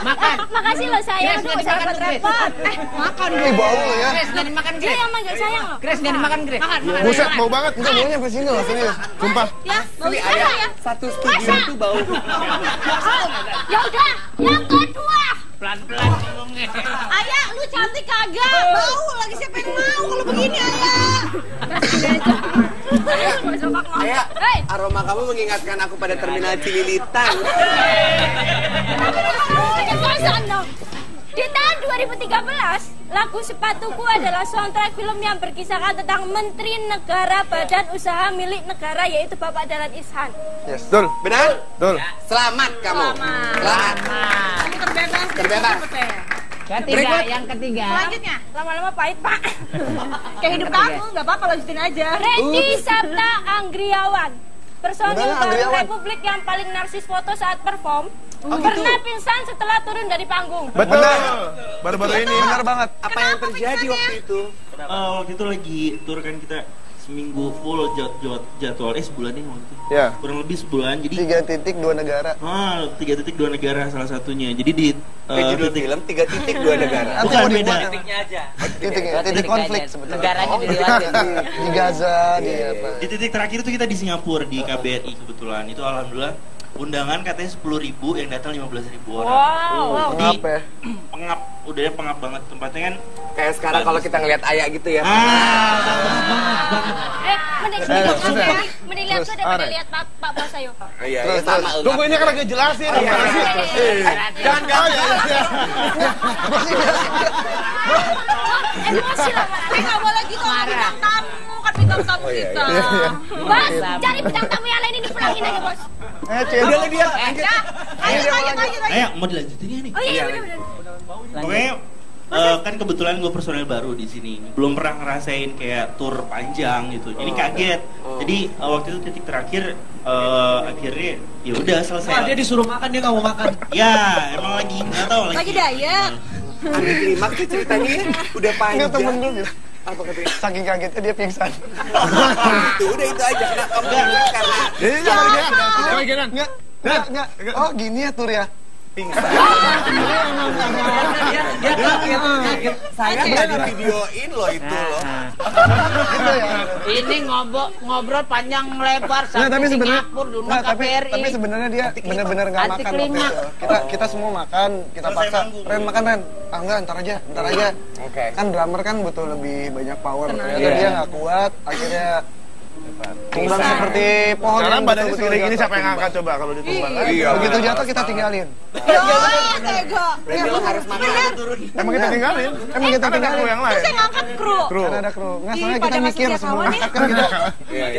Makan. Makasih loh sayang. Chris, nggak dimakan repot. Makan Ih, bau lo ya. Chris, nggak dimakan Dia Chris. yang manggil sayang loh. Chris, nggak dimakan Chris. Buset, bau banget. Enggak, baunya sampai sini loh, sini loh. Sumpah. Ya, bau Ayah, sayang ya. satu studio itu bau. Ya udah, yang kedua. Pelan-pelan ngomongnya. Ayah, lu cantik kagak? Bau lagi siapa yang mau kalau begini Ayah? Ayah, aroma kamu mengingatkan aku pada terminal Cililitan. Di tahun 2013, lagu Sepatuku adalah soundtrack film yang berkisahkan tentang Menteri Negara Badan Usaha Milik Negara, yaitu Bapak Dahlan Iskan. Yes. Betul. Benar? Betul. Selamat kamu. Selamat. Terbebas. Ketiga, yang ketiga. Selanjutnya, Lama-lama pahit, Pak. kayak hidup kamu, nggak apa-apa lanjutin aja. Randy Sabta Anggriawan, personil Benar, baru Anggriawan. Republik yang paling narsis foto saat perform, pernah pingsan setelah turun dari panggung. Betul. Baru-baru ini. Benar banget. Apa yang terjadi waktu itu? Waktu itu lagi tur kan kita seminggu full jadwalnya sebulan nih waktu itu. Ya. Kurang lebih sebulan. Jadi 3.2 negara. 3.2 negara salah satunya. Jadi di Judul film 3.2 negara. Nanti Bukan, mau beda. dibuat Titiknya aja. titik konflik sebetulnya. Negaranya dilewatin. Di Gaza, di apa? Di titik terakhir itu kita di Singapura di KBRI kebetulan. Itu alhamdulillah undangan katanya 10.000 yang datang 15.000 orang. Wow. Jadi Pengap ya. pengap, udahnya pengap banget tempatnya kan. Kayak sekarang kalau kita ngeliat Ayah gitu ya. Mending lihat tuh daripada lihat Pak Bos ayo. Iya, iya sama. Tunggu ini kan lagi jelasin. Jangan Emosi lah, nggak boleh gitu. Bintang tamu kan bintang tamu kita. Bos, cari bintang tamu yang lain ini pulangin aja, Bos. Udah lah dia. Lanjut. Ayo mau dilanjutin ya nih. Oh iya, benar-benar. Pokoknya kan kebetulan gue personel baru di sini, belum pernah ngerasain kayak tur panjang gitu, jadi kaget. Jadi waktu itu titik terakhir akhirnya ya udah selesai. Dia disuruh makan, dia nggak mau makan. Ya emang lagi nggak tahu Lagi diet. Ada klimaks tuh ceritanya ya. Udah panjang. Enggak, temen gue bilang. Apa katanya? Saking kagetnya dia pingsan. Itu udah itu aja. Kenapa kamu bilang karena Ini jangan dia. Enggak. Oh gini ya tur ya. pingsan. Dia kaget. Saya nggak di videoin loh itu loh. Ini ngobrol panjang lebar Nggak, tapi sampai sebenarnya Singapura di rumah nggak, KBRI. tapi sebenarnya dia benar-benar nggak Anti makan waktu klimaks. itu. Kita semua makan, kita paksa. Ren makan Ren. Ah enggak, ntar aja. Oke. Kan drummer kan butuh lebih banyak power. Ternyata Iya. dia nggak kuat, akhirnya tumbang seperti pohon. Sekarang yang badannya betul-betul segede gini jatuh, siapa yang tumbang. angkat coba kalau ditumbang? Iya. Begitu jatuh kita tinggalin. Tega. Berarti lo harus makan turun. Emang kita tinggalin? Emang kita Kan ada kru tinggalin. yang lain. Terus yang ngangkat kru. Kru. Kan ada kru. Nggak, Ih, soalnya pada kita nggak mikir setia sebelum kawan nih. angkat kan kita.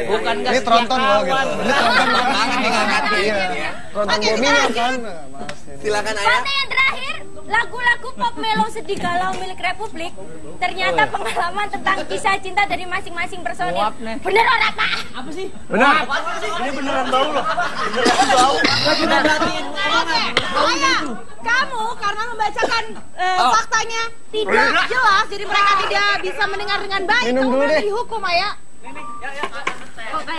Bukan nggak Ini setia tronton loh gitu. kawan. Ini tronton. Banget nih ngangkatin. Iya. Tronton Oke, booming kita kan. Nah, Mas. Silakan Ayah. Fase yang terakhir, lagu-lagu pop melo sedih galau milik Republik. Ternyata pengalaman tentang kisah cinta dari masing-masing personil. Nguap nih. Bener orang Pak? Apa sih? Benar. Ini beneran bau loh. Ayah, kamu karena membacakan faktanya tidak jelas, jadi mereka tidak bisa mendengar dengan baik. Minum Kamu dulu harus deh. dihukum, Ayah. Oke.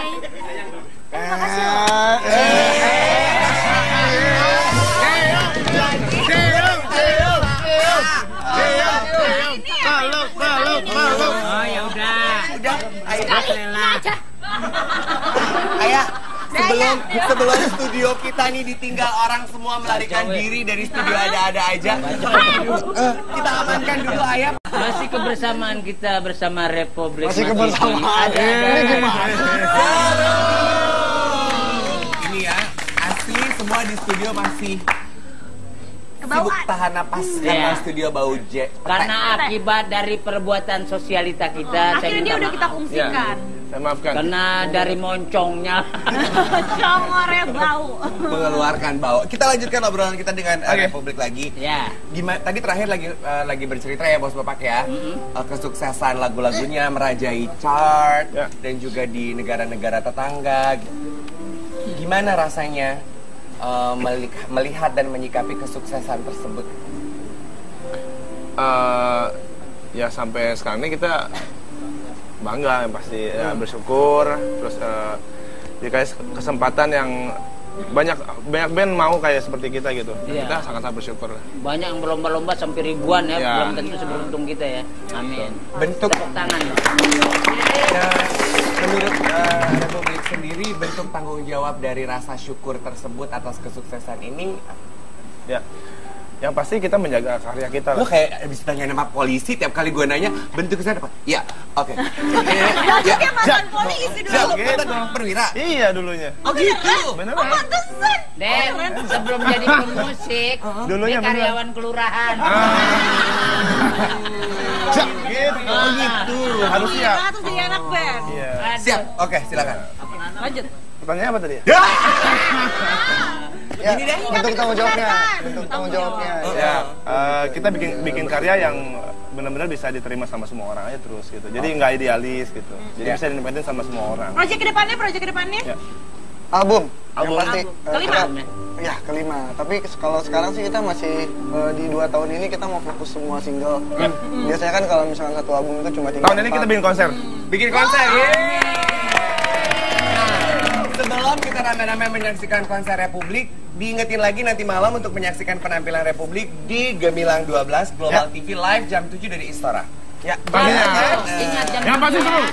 Oh ya udah. Aja. Ayah, sebelum studio kita nih ditinggal orang semua melarikan diri dari studio ada-ada aja. Kita amankan dulu Ayah. Masih kebersamaan kita bersama Republik. Masih kebersamaan. Ini gimana? Ini ya, asli semua di studio masih sibuk tahan napas karena Iya. studio bau jet. Karena akibat dari perbuatan sosialita kita, saya Akhirnya dia minta udah kita maaf. fungsikan. Saya maafkan. Karena dari moncongnya. Congornya bau. Mengeluarkan bau. Kita lanjutkan obrolan kita dengan Republik lagi. Ya. Gimana tadi terakhir lagi bercerita ya Bos Bapak ya, kesuksesan lagu-lagunya merajai chart Ya. dan juga di negara-negara tetangga. Gimana rasanya melihat dan menyikapi kesuksesan tersebut? Ya sampai sekarang ini kita bangga yang pasti, ya, bersyukur, terus dikasih kesempatan yang banyak band mau kayak seperti kita gitu. Iya. Kita sangat-sangat bersyukur. Banyak yang berlomba-lomba sampai ribuan ya, Ya. belum tentu seberuntung kita ya. Amin. Bentuk Tepuk tangan. menurut Republik sendiri, bentuk tanggung jawab dari rasa syukur tersebut atas kesuksesan ini Ya, Yang pasti kita menjaga karya kita Lo lah. kayak bisa tanya nama polisi tiap kali gue nanya bentuknya apa? Iya, oke. Dia mantan polisi dulu. Kita perwira. Iya dulunya. Oh gitu. Beneran. Pantesan. Den, sebelum jadi pemusik, Dulunya dia karyawan kelurahan. Gitu. Oh gitu. Harus siap. Terus jadi anak band. Iya. Siap. Oke, silakan. Lanjut. Pertanyaannya apa tadi? Ya, Gini deh. untuk tanggung jawabnya. Untuk tanggung jawabnya. Ya, kita bikin karya yang benar-benar bisa diterima sama semua orang aja terus gitu. Jadi nggak idealis gitu. Jadi bisa dinikmatin sama semua orang. Proyek kedepannya? Ya. Album. Yang Album. pasti. Kelima? Ya, kelima. Tapi kalau sekarang sih kita masih di 2 tahun ini kita mau fokus semua single. Biasanya kan kalau misalkan satu album itu cuma 3. Tahun ini kita bikin konser. Bikin konser. Sebelum kita rame-rame menyaksikan konser Republik, diingetin lagi nanti malam untuk menyaksikan penampilan Republik di Gemilang 12 Global TV Live jam 7 dari Istora. Ya, Pastinya. Ingat jam Yang pasti seru.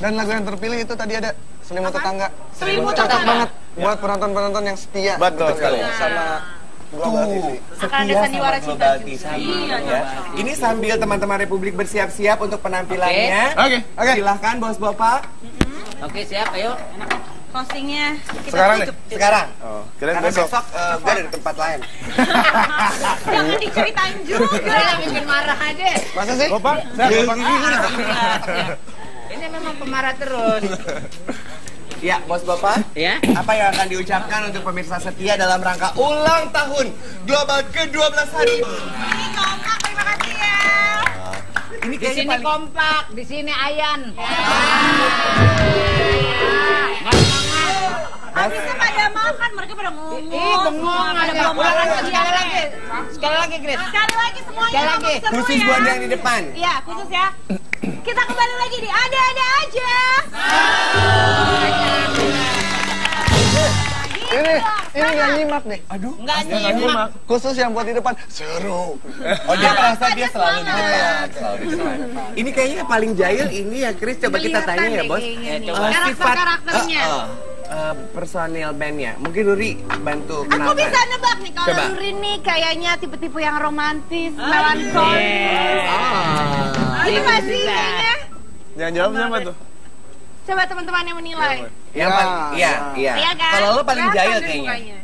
dan lagu yang terpilih itu tadi ada Selimut Tetangga. Selimut Cocok Tetangga. banget buat penonton-penonton yang setia. Betul sekali. Sama Global TV. Akan ada sandiwara cinta Global juga. TV. Iya, Ya. Ini sambil teman-teman Republik bersiap-siap untuk penampilannya. Oke. Silahkan bos bapak. Oke, siap, ayo. Hostingnya kita Sekarang nih. tutup. Sekarang. Oh, kirain Karena besok. besok gue ada di tempat lain. Jangan diceritain juga. Udah bikin marah aja. Masa sih? Bapak, saya Bapak. Ini memang pemarah terus. Ya, bos bapak. Ya. Apa yang akan diucapkan untuk pemirsa setia dalam rangka ulang tahun Global ke-12 hari? Ini kompak, terima kasih ya. Ini Di kayaknya sini paling... kompak, di sini Ayan. Habisnya pada makan, mereka pada ngomong. Ih, bengong ada Pada ulangan ngomong. sekali lagi. Sekali lagi, Grace. Sekali lagi semuanya Sekali ngomong lagi. seru Khusus ya. buat yang di depan. Iya, khusus ya. Kita kembali lagi di ada-ada aja. Ini nggak nyimak nih. Aduh. Enggak nyimak. Khusus yang buat di depan seru. Oh, dia merasa dia selalu di depan. Selalu di depan. Ini kayaknya yang paling jahil ini ya, Chris. Coba kita tanya ya, bos. Karakter-karakternya. Personil bandnya. Mungkin Ruri bantu Aku kenalkan. bisa nebak nih kalau Coba. Nuri nih kayaknya tipe-tipe yang romantis, melankolis. Itu masih kayaknya. Yang jawab siapa tuh? Coba teman-teman yang menilai. Yang paling, iya. Iya kan? Kalau lo paling Kelihatan jahil dari kayaknya. mukanya.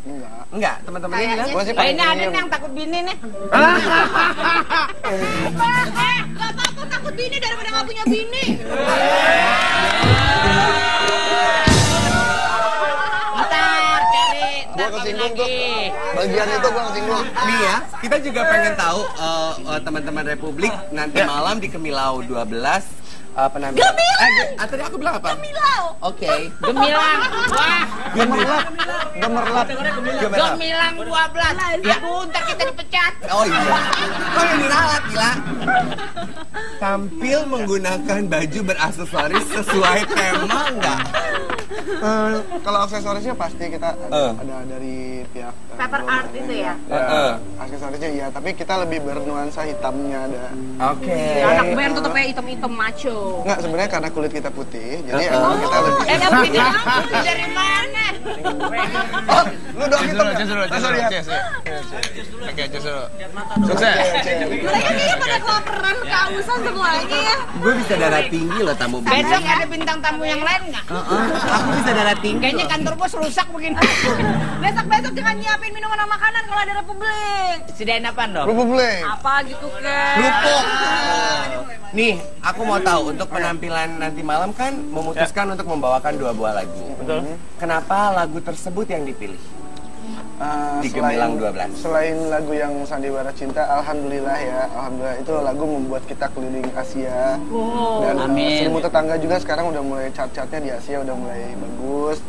Enggak, teman-temannya bilang. Gua sih Oh, ini paling ada diem. nih yang takut bini nih. Gak apa-apa takut bini daripada gak punya bini. Ntar cari, ntar Gua kesinggung tuh. lagi. Bagian itu gua kesinggung. Nih ya, kita juga pengen tahu teman-teman Republik nanti malam di Kemilau 12 penampilan. Gemilang! Tadi aku bilang apa? Milau. Oke. Gemilang. Wah, Gemerlap. Gemerlap. Gemilang 12. Aku ntar kita dipecat. Oh iya. Kok yang diralat gila? Tampil menggunakan baju beraksesoris sesuai tema enggak? Kalau aksesorisnya pasti kita ada dari pihak Paper art itu ya? aksesorisnya iya, tapi kita lebih bernuansa hitamnya ada. Oke. Anak band tuh kayak hitam-hitam macho. Enggak, sebenarnya karena kulit kita putih, jadi emang kita lebih. Putih dari mana? Oh, lu dong hitam ya? Cheers dulu. Oke, cheers dulu. Sukses. Mereka kayaknya pada kelaparan, kehausan semuanya ya. Gue bisa darah tinggi loh tamu Besok ada bintang tamu yang lain nggak? Aku bisa darah tinggi. Kayaknya kantor bos rusak begini. Besok-besok jangan nyiapin minuman sama makanan kalau ada Republik. Sediain apaan dong? Republik. Apa gitu kan? Kerupuk. Nih, aku mau tahu untuk penampilan nanti malam kan memutuskan untuk membawakan 2 buah lagu. Betul. Kenapa lagu tersebut yang dipilih? Di Gemilang 12. Selain lagu yang Sandiwara Cinta, alhamdulillah ya, alhamdulillah itu lagu membuat kita keliling Asia. Dan amin. Selimut Tetangga juga sekarang udah mulai chart-chartnya di Asia udah mulai bagus.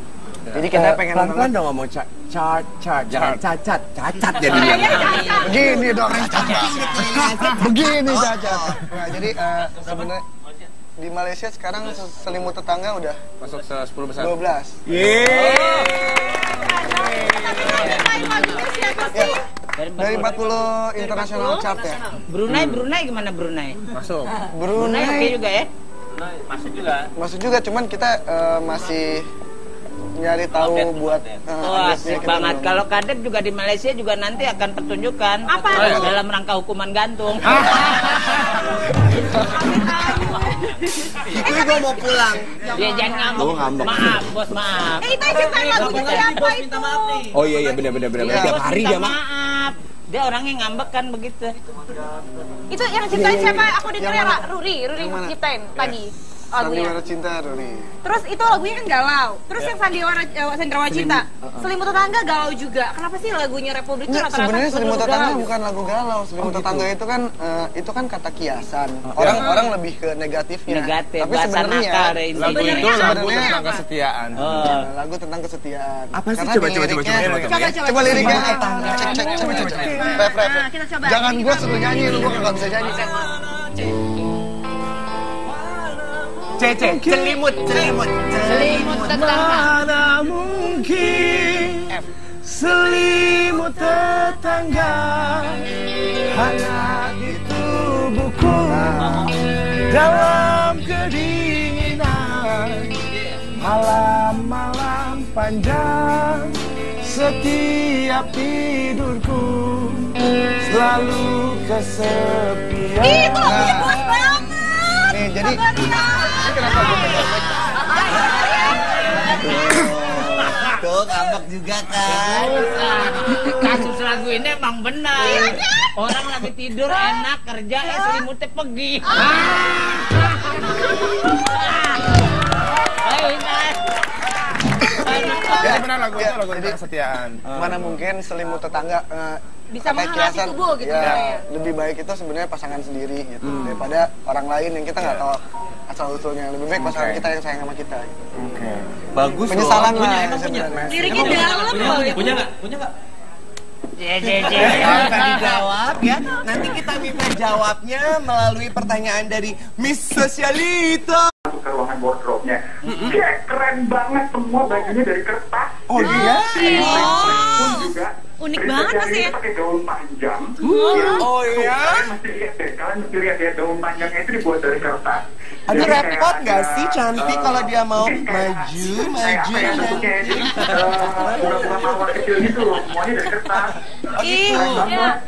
Jadi kita pengen pelan-pelan dong ngomong chart, jangan cacat jadinya. begini dong begini cacat. Nah, jadi sebenarnya di Malaysia sekarang Selimut Tetangga udah Masuk 10 besar. 12. Dari 40 international chart ya. Brunei gimana Brunei? Masuk. Brunei oke juga ya? Masuk juga, cuman kita masih nyari tahu buat wah, asik banget. Kalau Kadep juga di Malaysia juga nanti akan pertunjukan dalam rangka hukuman gantung. Itu gue mau pulang. Dia jangan ngambek. Maaf, bos, maaf. Itu ciptaan lagunya siapa itu? Oh iya benar. Tiap hari dia mah. Maaf. Dia orangnya ngambek kan begitu. Itu yang ciptain siapa? Aku dengernya Ruri ciptain tadi. Sandiwara Cinta, Ruri. Terus itu lagunya kan galau. Terus yang Sandiwara Cinta, Selimut Tetangga galau juga. Kenapa sih lagunya Republik itu rata-rata sebenarnya Selimut Tetangga bukan lagu galau. Selimut Tetangga itu kan kata kiasan. Orang lebih ke negatifnya. Negatif. Tapi sebenarnya lagu itu lagu tentang kesetiaan. Lagu tentang kesetiaan. Apa sih? Coba liriknya. Coba. Kita coba. Jangan gue suruh nyanyi, lu gue nggak bisa nyanyi. Selimut tetangga. Mana mungkin selimut tetangga hangat di tubuhku dalam kedinginan malam-malam panjang setiap tidurku selalu kesepian. Itu lagunya puas banget. Nih jadi kenapa gue pegang? Tuh ngambek juga kan. Kasus lagu ini emang benar. Orang lagi tidur enak kerja selimutnya pergi. Jadi benar lagu itu lagu tentang kesetiaan. Mana mungkin selimut tetangga bisa menghangati tubuh gitu ya. Lebih baik itu sebenarnya pasangan sendiri gitu daripada orang lain yang kita nggak tahu asal usulnya. Lebih baik pasangan kita yang sayang sama kita. Oke. Bagus. Penyesalan lah. Liriknya dalam loh. Punya nggak? Jangan dijawab ya. Nanti kita minta jawabnya melalui pertanyaan dari Miss Sosialita. Masuk ke ruangan wardrobe-nya. Dia keren banget, semua bajunya dari kertas. Oh iya? Pun juga unik banget pasti ya. Pakai daun panjang. Oh iya? Kalian mesti lihat ya, daun panjangnya itu dibuat dari kertas. Aduh repot nggak sih cantik kalau dia mau maju. Bunga-bunga mawar kecil gitu, semuanya dari kertas.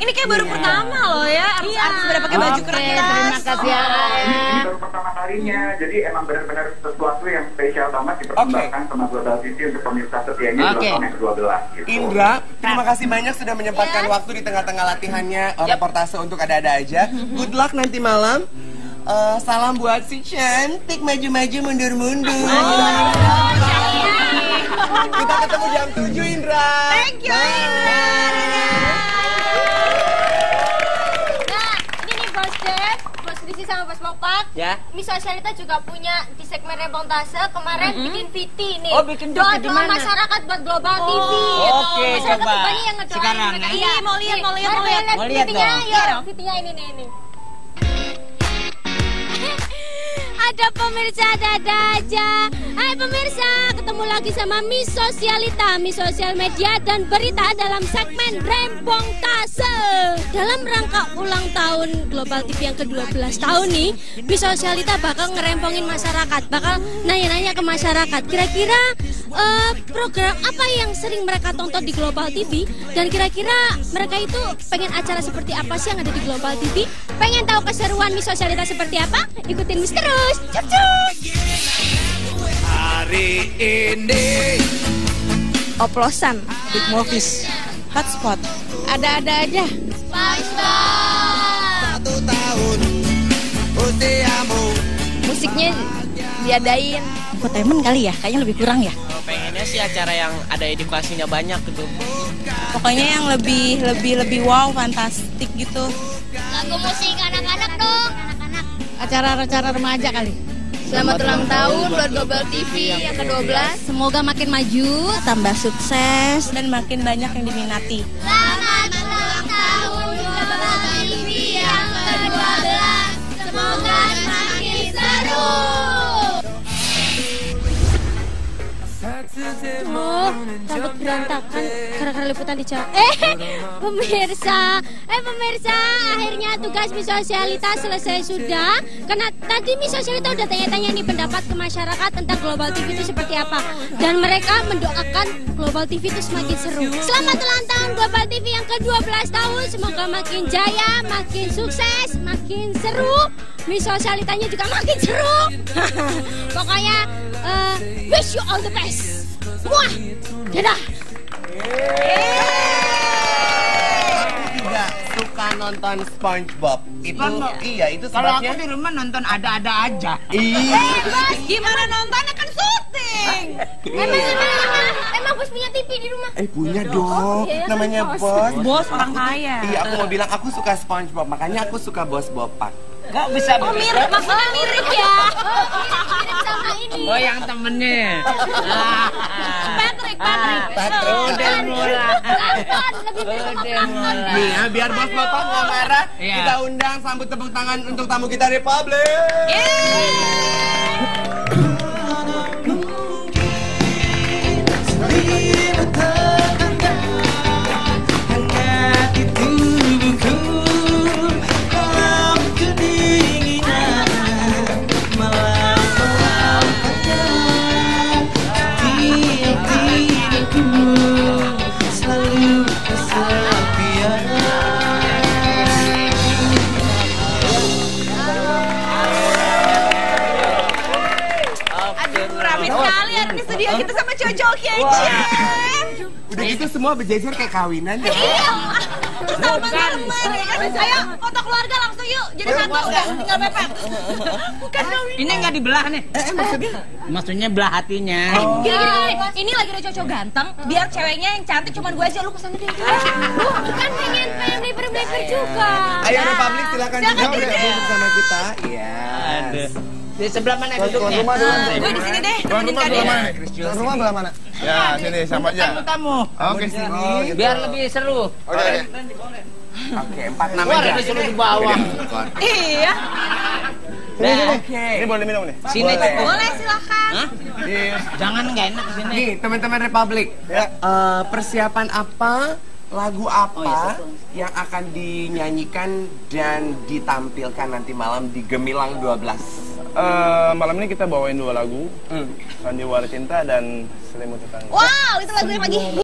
Ini kayak baru pertama loh ya. Artis pada pakai baju kertas. Terima kasih ya. Ini baru pertama kalinya, jadi emang benar-benar sesuatu yang spesial banget dipersembahkan sama Global TV untuk pemirsa setianya di tahun yang ke-12 gitu. Indra, terima kasih banyak sudah menyempatkan waktu di tengah-tengah latihannya reportase untuk ada-ada aja. Good luck nanti malam. Salam buat si cantik, maju-maju mundur-mundur. Kita ketemu jam 7 Indra. Thank you Indra. Nah, ini nih Bos Dev, Bos Rizky sama Bos Mopak. Ya. Miss Sosialita juga punya di segmen reportase kemarin bikin VT nih. Oh, bikin VT di doa mana? masyarakat buat Global TV. Oke, masyarakat coba. banyak yang ngedoain Sekarang, mereka. ya? Iya, Mau lihat. Mau lihat VT-nya, yuk. VT-nya ini nih. Ada pemirsa ada aja. Hai pemirsa, ketemu lagi sama Miss Sosialita, Miss Sosial Media dan Berita dalam segmen Rempong Tase. Dalam rangka ulang tahun Global TV yang ke-12 tahun nih, Miss Sosialita bakal ngerempongin masyarakat, bakal nanya-nanya ke masyarakat. Kira-kira program apa yang sering mereka tonton di Global TV dan kira-kira mereka itu pengen acara seperti apa sih yang ada di Global TV? Pengen tahu keseruan Miss Sosialita seperti apa? Ikutin Miss terus. Cup. Hari ini Oplosan, Big Movies, Hotspot, ada-ada aja. SpongeBob. 1 tahun usiamu. Musiknya diadain infotainment kali ya, kayaknya lebih kurang ya. Pengennya sih acara yang ada edukasinya banyak gitu. Pokoknya yang lebih wow, fantastik gitu. Lagu musik anak-anak dong. Acara-acara remaja kali. Selamat ulang tahun buat Global TV yang ke-12. Semoga makin maju, tambah sukses, dan makin banyak yang diminati. Selamat ulang tahun Global TV yang ke-12. Semoga makin seru. Oh, rambut berantakan gara-gara liputan di Jawa. Pemirsa, akhirnya tugas Miss Sosialita selesai sudah. Karena tadi Miss Sosialita udah tanya-tanya nih pendapat ke masyarakat tentang Global TV itu seperti apa. Dan mereka mendoakan Global TV itu semakin seru. Selamat ulang tahun Global TV yang ke-12 tahun. Semoga makin jaya, makin sukses, makin seru. Miss Sosialitanya juga makin seru. Pokoknya wish you all the best. Wah, dadah. Tidak suka nonton SpongeBob. Itu iya, itu Kalau sebabnya. aku di rumah nonton ada-ada aja. Iya. Bos, gimana nontonnya kan syuting. Emang Bos punya TV di rumah? Punya dong. Iya, Namanya kan, Bos. Bos orang kaya. Iya, aku mau bilang aku suka SpongeBob, makanya aku suka Bos Bopak. Kok bisa begitu? Mirip, maksudnya mirip ya. Mirip sama ini. Oh, yang temennya. Patrick. Udah mulai. Udah mulai. Nih ya, biar Bos Bopak nggak marah, Iya. kita undang sambut tepuk tangan untuk tamu kita Republik. Rame sekali hari ini studio kita sama cowok-cowok aja. Udah gitu semua berjejer kayak kawinan ya. Iya. Salaman-salaman ya kan. Saya foto keluarga langsung yuk. Jadi satu udah tinggal mepet. Bukan dong. Ini nggak dibelah nih. Maksudnya? Maksudnya belah hatinya. Gini. Ini lagi ada cowok ganteng. Biar ceweknya yang cantik cuman gue aja. Lu kesana deh. Kan pengen blipper juga. Ayo Republik silakan juga Silakan bergabung bersama kita. Iya. Di sebelah mana duduknya? Gue di sini deh. Tuan rumah belah mana? Tuan rumah belah mana? Ya, sini sama aja. Tamu-tamu. Oke, sini. Biar lebih seru. Oke. Oke, 4 Wah, lebih seru di bawah. Iya. Oke. Ini boleh minum nih? Sini cukup. Boleh silakan. Jangan nggak enak di sini. Nih, teman-teman Republik. Persiapan apa? Lagu apa yang akan dinyanyikan dan ditampilkan nanti malam di Gemilang 12? Malam ini kita bawain 2 lagu, Sandiwara Cinta dan Selimut Tetangga. Wow, itu lagu yang lagi